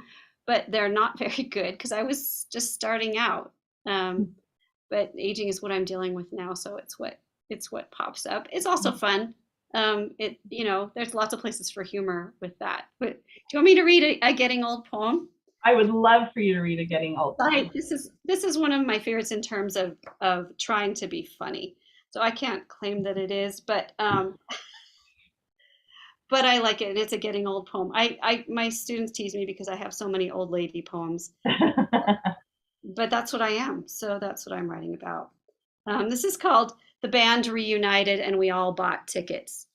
but they're not very good because I was just starting out. But aging is what I'm dealing with now, so it's what pops up. It's also fun. There's lots of places for humor with that. But do you want me to read a Getting Old poem? I would love for you to read a Getting Old poem. This is one of my favorites in terms of trying to be funny. So I can't claim that it is, but but I like it, and it's a getting old poem. My students tease me because I have so many old lady poems, but that's what I am. So that's what I'm writing about. This is called The Band Reunited and We All Bought Tickets.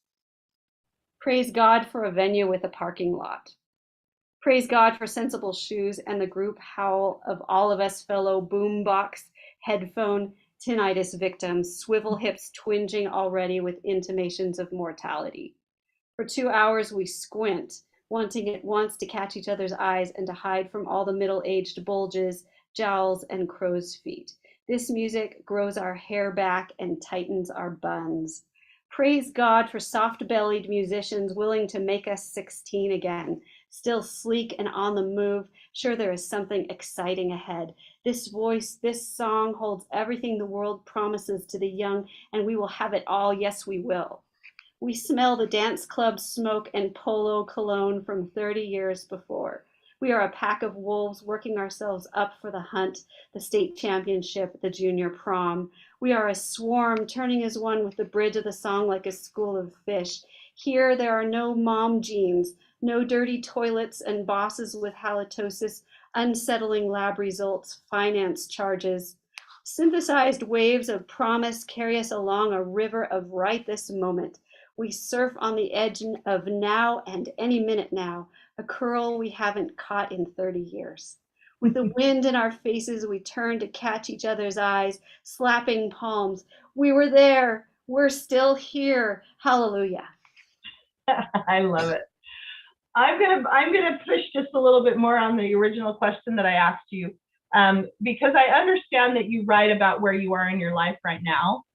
Praise God for a venue with a parking lot. Praise God for sensible shoes and the group howl of all of us fellow boombox, headphone, tinnitus victims, swivel hips twinging already with intimations of mortality. For 2 hours we squint, wanting at once to catch each other's eyes and to hide from all the middle-aged bulges, jowls, and crow's feet. This music grows our hair back and tightens our buns. Praise God for soft-bellied musicians willing to make us 16 again, still sleek and on the move, sure there is something exciting ahead. This voice, this song holds everything the world promises to the young, and we will have it all, yes we will. We smell the dance club smoke and polo cologne from 30 years before. We are a pack of wolves working ourselves up for the hunt, the state championship, the junior prom. We are a swarm turning as one with the bridge of the song like a school of fish. Here there are no mom jeans, no dirty toilets and bosses with halitosis, unsettling lab results, finance charges. Synthesized waves of promise carry us along a river of right this moment. We surf on the edge of now and any minute now, a curl we haven't caught in 30 years. With the wind in our faces, we turn to catch each other's eyes, slapping palms. We were there. We're still here. Hallelujah. I love it. I'm gonna push just a little bit more on the original question that I asked you, because I understand that you write about where you are in your life right now,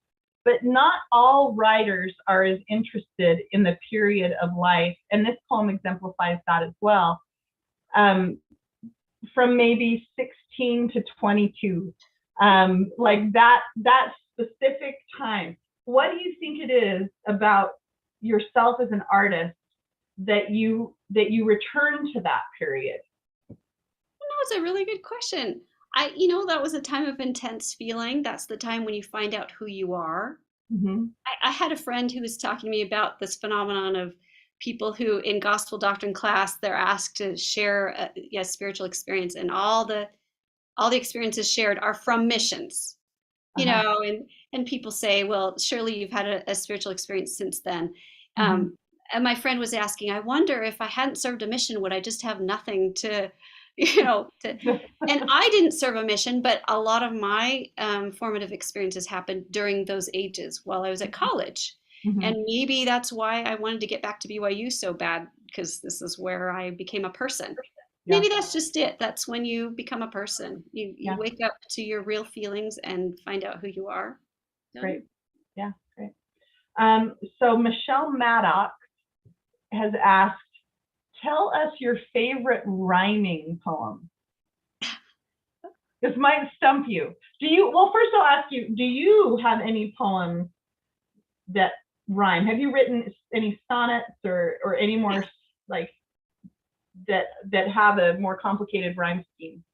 but not all writers are as interested in the period of life, and this poem exemplifies that as well, from maybe 16 to 22, like that specific time. What do you think it is about yourself as an artist that you return to that period? It's a really good question. That was a time of intense feeling. That's the time when you find out who you are. Mm-hmm. I had a friend who was talking to me about this phenomenon of people who in gospel doctrine class, they're asked to share a spiritual experience, and all the experiences shared are from missions, and people say, well, surely you've had a spiritual experience since then. Mm-hmm. And my friend was asking, I wonder if I hadn't served a mission, would I just have nothing to and I didn't serve a mission, but a lot of my formative experiences happened during those ages while I was at college. Mm-hmm. And maybe that's why I wanted to get back to BYU so bad, because this is where I became a person. Yeah. Maybe that's just it. That's when you become a person. You Yeah. wake up to your real feelings and find out who you are. Great. Yeah, great. So Michelle Maddox has asked, tell us your favorite rhyming poem. This might stump you. Well, first I'll ask you, do you have any poems that rhyme? Have you written any sonnets or any more like that have a more complicated rhyme scheme?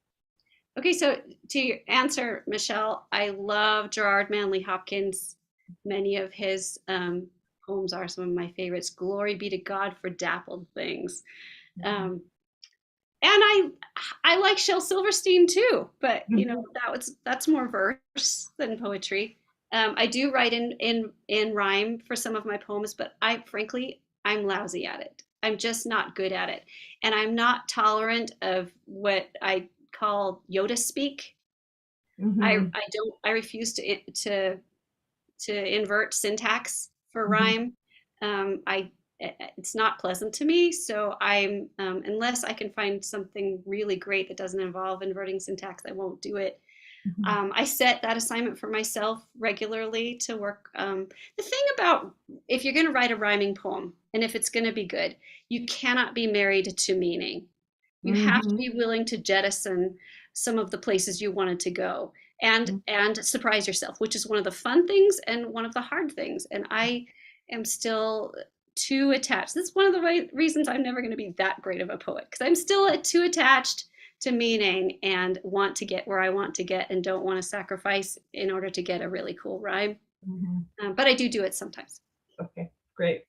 Okay, so to answer, Michelle, I love Gerard Manley Hopkins. Many of his poems are some of my favorites. Glory be to God for dappled things. And I like Shel Silverstein too, but that's more verse than poetry. I do write in rhyme for some of my poems, but I'm lousy at it. I'm just not good at it, and I'm not tolerant of what I call Yoda speak. Mm-hmm. I refuse to invert syntax for rhyme. It's not pleasant to me, so I'm unless I can find something really great that doesn't involve inverting syntax, I won't do it. Mm-hmm. I set that assignment for myself regularly to work. The thing about if you're going to write a rhyming poem, and if it's going to be good, you cannot be married to meaning. You have to be willing to jettison some of the places you wanted to go and surprise yourself, which is one of the fun things and one of the hard things. And I am still too attached. This is one of the reasons I'm never going to be that great of a poet, because I'm still too attached to meaning and want to get where I want to get and don't want to sacrifice in order to get a really cool rhyme. But I do it sometimes. Okay, great.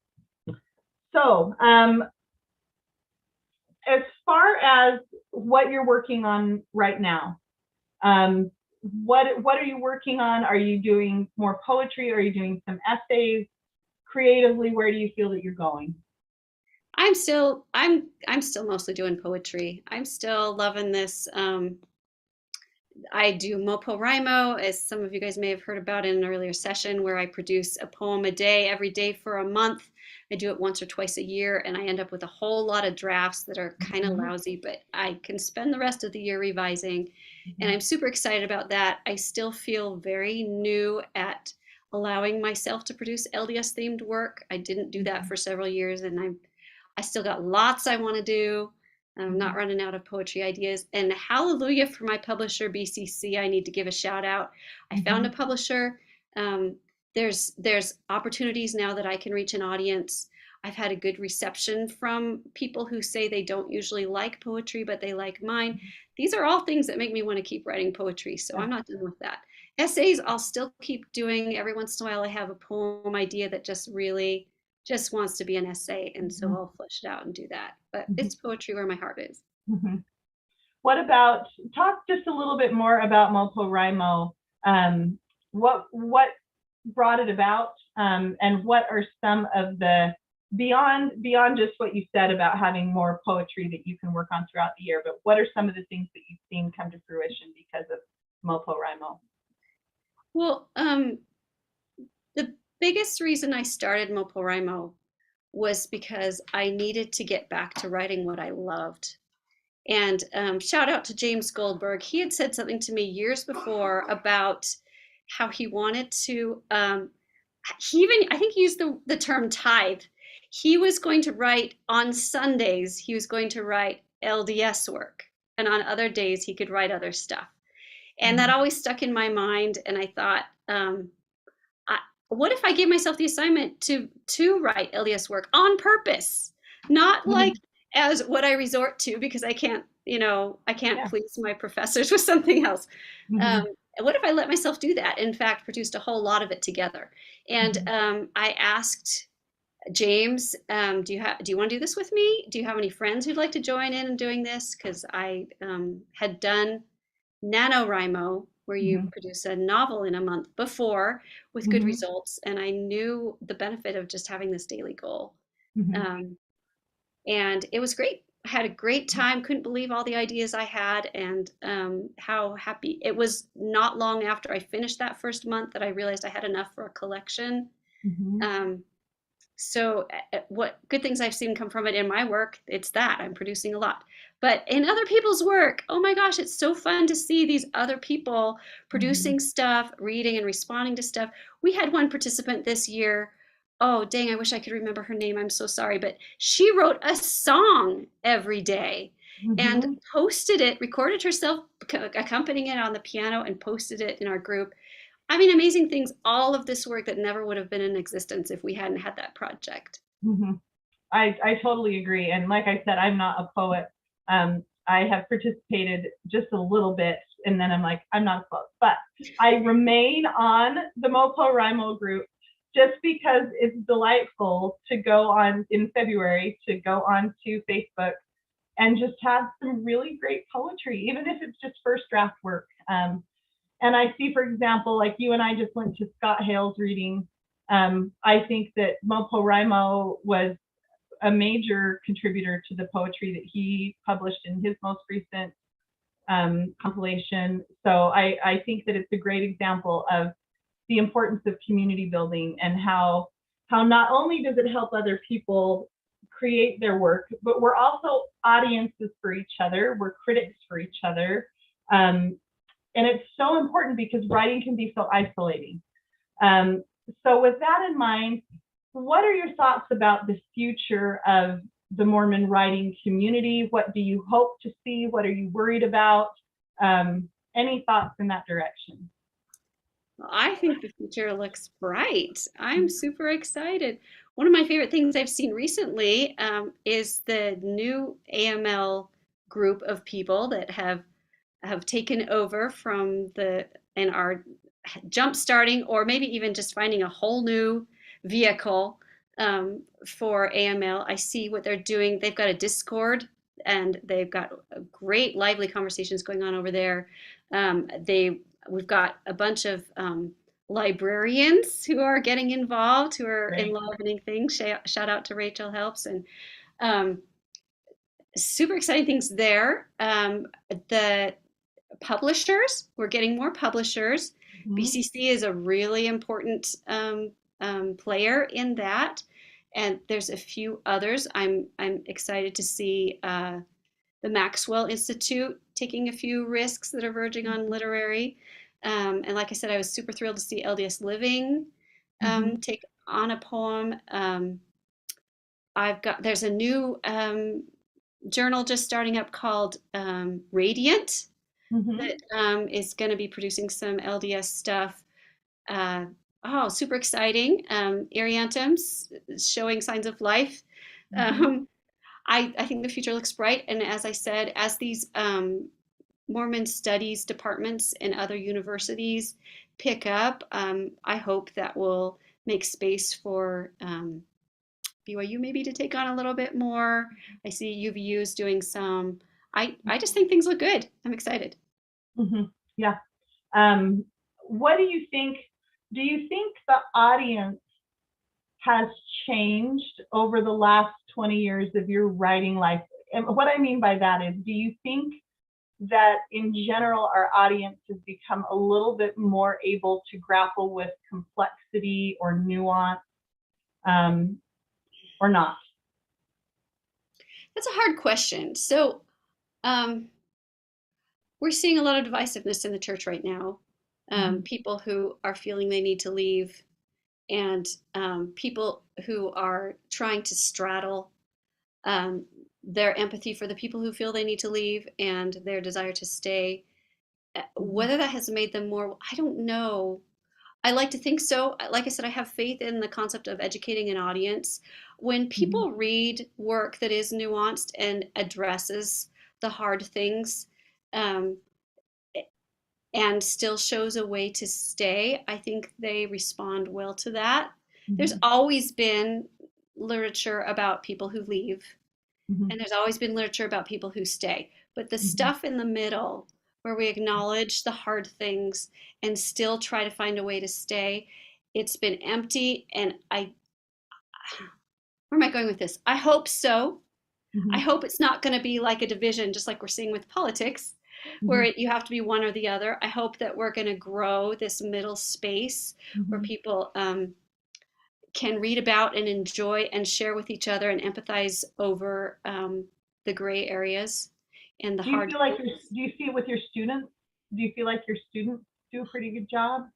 So, as far as what you're working on right now, what are you working on? Are you doing more poetry? Are you doing some essays? Creatively, where do you feel that you're going? I'm still mostly doing poetry. I'm still loving this. I do MoPoWriMo, as some of you guys may have heard about in an earlier session, where I produce a poem a day, every day for a month. I do it once or twice a year, and I end up with a whole lot of drafts that are kind of lousy, but I can spend the rest of the year revising. And I'm super excited about that. I still feel very new at allowing myself to produce LDS themed work. I didn't do that for several years, and I still got lots I want to do. I'm not running out of poetry ideas. And hallelujah for my publisher, BCC. I need to give a shout out. I found a publisher. Um, there's opportunities now that I can reach an audience. I've had a good reception from people who say they don't usually like poetry, but they like mine. These are all things that make me want to keep writing poetry. So I'm not done with that. Essays, I'll still keep doing. Every once in a while, I have a poem idea that just really just wants to be an essay, and so I'll flesh it out and do that. But it's poetry where my heart is. What about, talk just a little bit more about MoPoWriMo. What brought it about, and what are some of the, beyond just what you said about having more poetry that you can work on throughout the year, but what are some of the things that you've seen come to fruition because of MoPoWriMo? Well, the biggest reason I started MoPoWriMo was because I needed to get back to writing what I loved. And shout out to James Goldberg. He had said something to me years before about how he wanted to, he even, I think he used the term tithe. He was going to write on Sundays, he was going to write LDS work. And on other days, he could write other stuff. And that always stuck in my mind. And I thought, what if I gave myself the assignment to write LDS work on purpose, not like as what I resort to because I can't, I can't please my professors with something else. What if I let myself do that? In fact, produced a whole lot of it together. And I asked James, do you want to do this with me? Do you have any friends who'd like to join in doing this? Because I had done NaNoWriMo, where you produce a novel in a month before with good results. And I knew the benefit of just having this daily goal. And it was great. I had a great time, couldn't believe all the ideas I had and how happy. It was not long after I finished that first month that I realized I had enough for a collection. So what good things I've seen come from it in my work, it's that I'm producing a lot. But in other people's work, oh my gosh, it's so fun to see these other people producing stuff, reading and responding to stuff. We had one participant this year. Oh, dang, I wish I could remember her name. I'm so sorry. But she wrote a song every day and posted it, recorded herself accompanying it on the piano and posted it in our group. I mean, amazing things, all of this work that never would have been in existence if we hadn't had that project. I totally agree. And like I said, I'm not a poet. I have participated just a little bit, and then I'm like, I'm not a poet. But I remain on the MoPoWriMo group just because it's delightful to go on in February, to go on to Facebook and just have some really great poetry, even if it's just first draft work. And I see, for example, like you and I just went to Scott Hale's reading. I think that MoPoWriMo was a major contributor to the poetry that he published in his most recent compilation. So I think that it's a great example of the importance of community building and how not only does it help other people create their work, but we're also audiences for each other. We're critics for each other. And it's so important because writing can be so isolating. So with that in mind, what are your thoughts about the future of the Mormon writing community? What do you hope to see? What are you worried about? Any thoughts in that direction? Well, I think the future looks bright. I'm super excited. One of my favorite things I've seen recently is the new AML group of people that have taken over from and are jump starting or maybe even just finding a whole new vehicle for AML. I see what they're doing. They've got a Discord and they've got great lively conversations going on over there. We've got a bunch of librarians who are getting involved, who are Great. enlivening things. Shout out to Rachel Helps and um, super exciting things there. The publishers, we're getting more publishers. Mhm. BCC is a really important player in that, and there's a few others. I'm excited to see the Maxwell Institute taking a few risks that are verging on literary. And like I said, I was super thrilled to see LDS Living Mhm. take on a poem. There's a new journal just starting up called Radiant Mhm. that is going to be producing some LDS stuff. Uh, oh, super exciting. Ariantum's showing signs of life. Mhm. Um, I think the future looks bright. And as I said, as these Mormon studies departments in other universities pick up, I hope that will make space for BYU maybe to take on a little bit more. I see UVU's doing some. I just think things look good. I'm excited. Mhm. Yeah. Um, what do you think? Do you think the audience has changed over the last 20 years of your writing life? And what I mean by that is, do you think that in general our audience has become a little bit more able to grapple with complexity or nuance, um, or not? That's a hard question. So, um, we're seeing a lot of divisiveness in the church right now. Mhm. People who are feeling they need to leave, and people who are trying to straddle um, their empathy for the people who feel they need to leave and their desire to stay. Mhm. Whether that has made them more, I don't know. I like to think so. Like I said, I have faith in the concept of educating an audience. When Mhm. people read work that is nuanced and addresses the hard things, um, and still shows a way to stay, I think they respond well to that. There's Mhm. always been literature about people who leave, Mhm. and there's always been literature about people who stay. But the Mhm. stuff in the middle, where we acknowledge the hard things and still try to find a way to stay, it's been empty. And where am I going with this? I hope so. I Mhm. hope it's not going to be like a division, just like we're seeing with politics, where Mhm. you have to be one or the other. I hope that we're going to grow this middle space where Mhm. people can read about and enjoy and share with each other and empathize over the gray areas and the Do you hard feel like do things. you see it with your students? Do you feel like your students do a pretty good job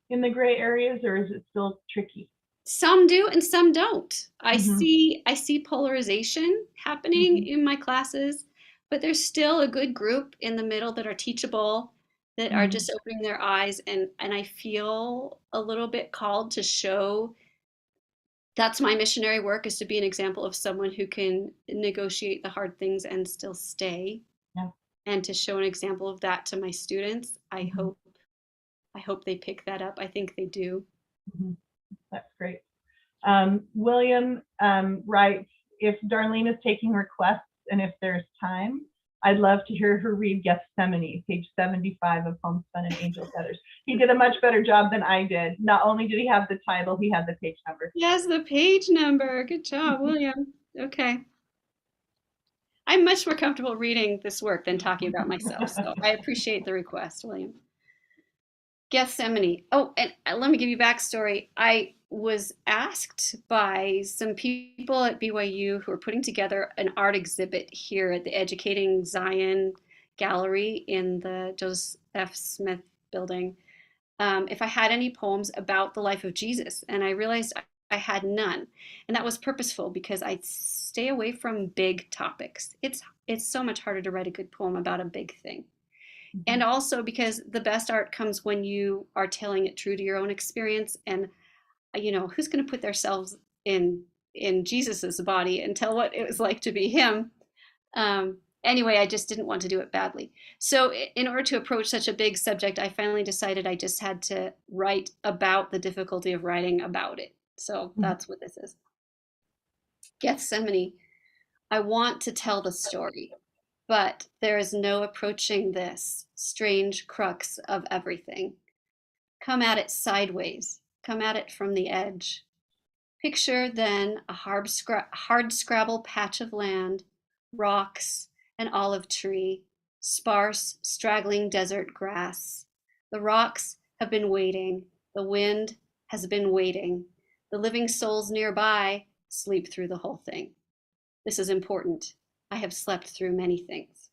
in the gray areas, or is it still tricky? Some do and some don't. Mhm. I see polarization happening Mhm. in my classes, but there's still a good group in the middle that are teachable, that are Mhm. just opening their eyes, and I feel a little bit called to show that's my missionary work, is to be an example of someone who can negotiate the hard things and still stay, Yeah. and to show an example of that to my students. Mhm. I hope they pick that up. I think they do. Mhm. That's great. William writes, if Darlene is taking requests and if there's time, I'd love to hear her read Gethsemane, page 75 of Homespun and Angel Feathers. He did a much better job than I did. Not only did he have the title, he had the page number. Yes, the page number. Good job, William. Okay. I'm much more comfortable reading this work than talking about myself, so I appreciate the request, William. Gethsemane. Oh, and let me give you backstory. I was asked by some people at BYU who are putting together an art exhibit here at the Educating Zion Gallery in the Joseph F. Smith building, if I had any poems about the life of Jesus, and I realized I had none, and that was purposeful because I stay away from big topics. It's so much harder to write a good poem about a big thing, and Mhm. also because the best art comes when you are telling it true to your own experience. And who's going to put themselves in Jesus's body and tell what it was like to be him? Anyway, I just didn't want to do it badly. So, in order to approach such a big subject, I finally decided I just had to write about the difficulty of writing about it. So, Mhm. that's what this is. Gethsemane. I want to tell the story, but there is no approaching this strange crux of everything. Come at it sideways, come at it from the edge. Picture then a hard scrabble patch of land, rocks, an olive tree, sparse, straggling desert grass. The rocks have been waiting, the wind has been waiting. The living souls nearby sleep through the whole thing. This is important. I have slept through many things.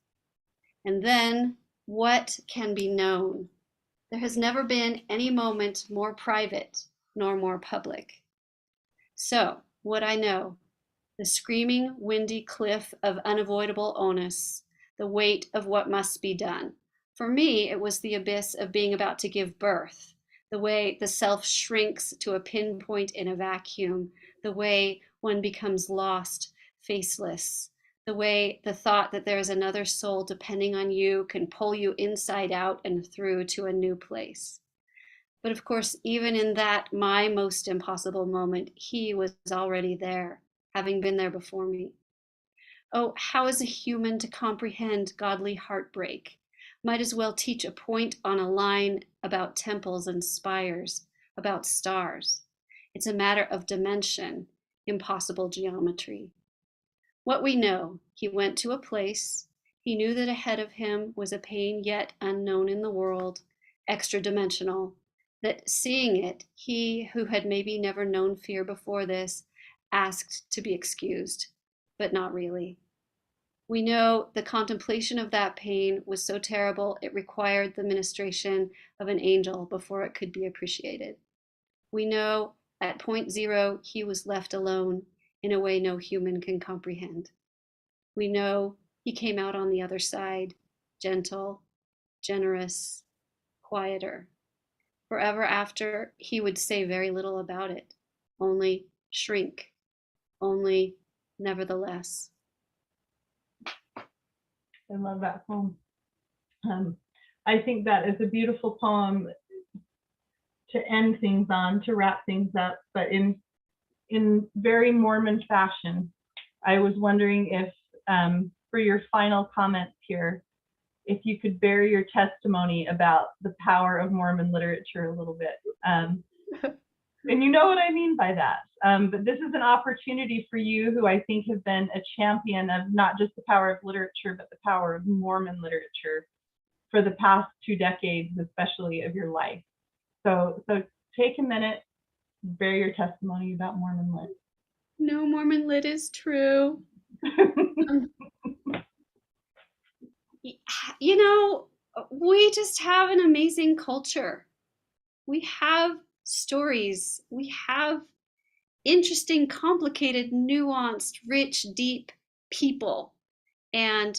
And then, what can be known? There has never been any moment more private nor more public. So, what I know, the screaming, windy cliff of unavoidable onus, the weight of what must be done. For me, it was the abyss of being about to give birth, the way the self shrinks to a pinpoint in a vacuum, the way one becomes lost, faceless, the way the thought that there is another soul depending on you can pull you inside out and through to a new place. But of course, even in that, my most impossible moment, he was already there, having been there before me. Oh, how is a human to comprehend godly heartbreak? Might as well teach a point on a line about temples and spires, about stars. It's a matter of dimension, impossible geometry. What we know, he went to a place, he knew that ahead of him was a pain yet unknown in the world, extra-dimensional, that seeing it, he who had maybe never known fear before this, asked to be excused, but not really. We know the contemplation of that pain was so terrible it required the ministration of an angel before it could be appreciated. We know at point zero he was left alone in a way no human can comprehend. We know he came out on the other side, gentle, generous, quieter. Forever after, he would say very little about it, only shrink, only nevertheless. I love that poem. I think that is a beautiful poem to end things on, to wrap things up, but in very Mormon fashion. I was wondering if, for your final comments here, if you could bear your testimony about the power of Mormon literature a little bit. And you know what I mean by that. But this is an opportunity for you, who I think have been a champion of not just the power of literature, but the power of Mormon literature for the past 2 decades, especially of your life. So take a minute, bear your testimony about Mormon lit. No Mormon lit is true. You know, we just have an amazing culture. We have stories. We have interesting, complicated, nuanced, rich, deep people and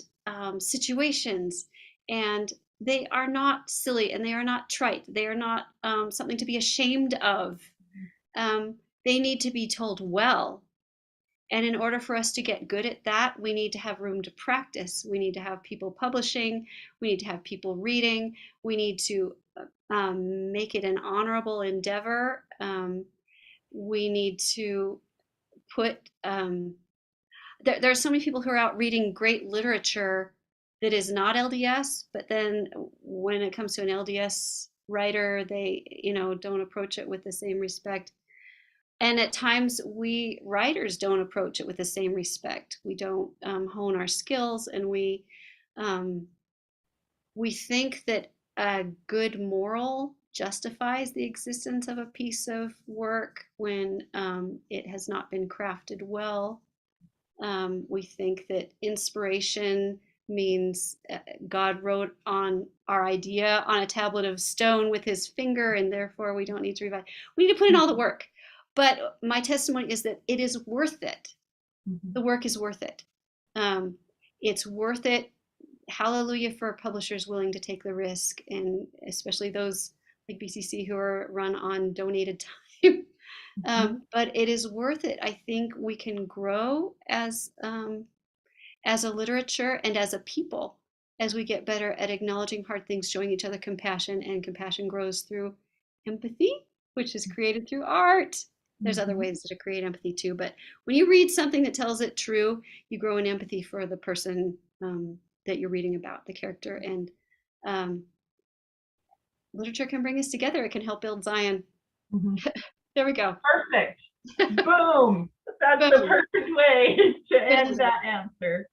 situations. And they are not silly and they are not trite. They are not something to be ashamed of. They need to be told well. And in order for us to get good at that, we need to have room to practice. We need to have people publishing. We need to have people reading. We need to make it an honorable endeavor. We need to put, there are so many people who are out reading great literature that is not LDS, but then when it comes to an LDS writer, they, don't approach it with the same respect. And at times we writers don't approach it with the same respect. We don't hone our skills, and we think that a good moral justifies the existence of a piece of work when it has not been crafted well. We think that inspiration means God wrote on our idea on a tablet of stone with his finger, and therefore we don't need to revise. We need to put in all the work. But my testimony is that it is worth it. Mm-hmm. The work is worth it. It's worth it. Hallelujah for publishers willing to take the risk, and especially those like BCC who are run on donated time. But it is worth it. I think we can grow as a literature and as a people as we get better at acknowledging hard things, showing each other compassion, and compassion grows through empathy, which is created through art. There's other ways to create empathy too, but when you read something that tells it true, you grow in empathy for the person that you're reading about, the character, and um, literature can bring us together. It can help build Zion. There we go. Perfect. Boom. That's the perfect way to end that answer.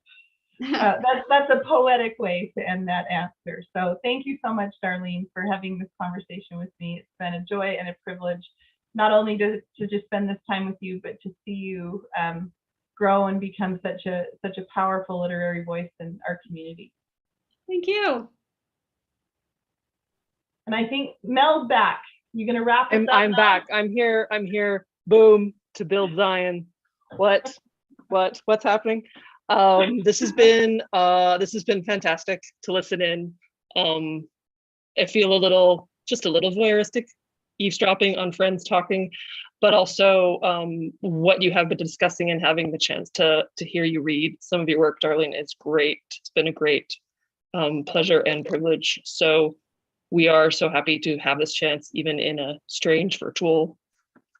That's a poetic way to end that answer. So thank you so much, Darlene, for having this conversation with me. It's been a joy and a privilege, not only to just spend this time with you, but to see you grow and become such a powerful literary voice in our community. Thank you. And I think Mel's back. You gonna wrap us up? I'm back. I'm here. Boom, to build Zion. What's happening? This has been fantastic to listen in. I feel just a little voyeuristic, eavesdropping on friends talking, but also what you have been discussing and having the chance to hear you read some of your work, Darlene, is great. It's been a great pleasure and privilege. So we are so happy to have this chance, even in a strange virtual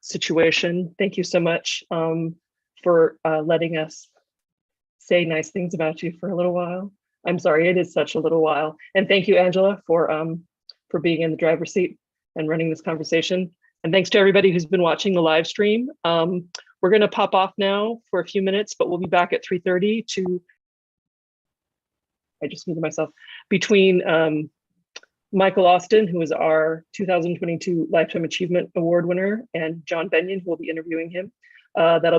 situation. Thank you so much for letting us say nice things about you for a little while. I'm sorry, it is such a little while. And thank you, Angela, for being in the driver's seat and running this conversation. And thanks to everybody who's been watching the live stream. We're gonna pop off now for a few minutes, but we'll be back at 3:30 I just muted myself, between Michael Austin, who is our 2022 Lifetime Achievement Award winner, and John Benyon, who will be interviewing him. That'll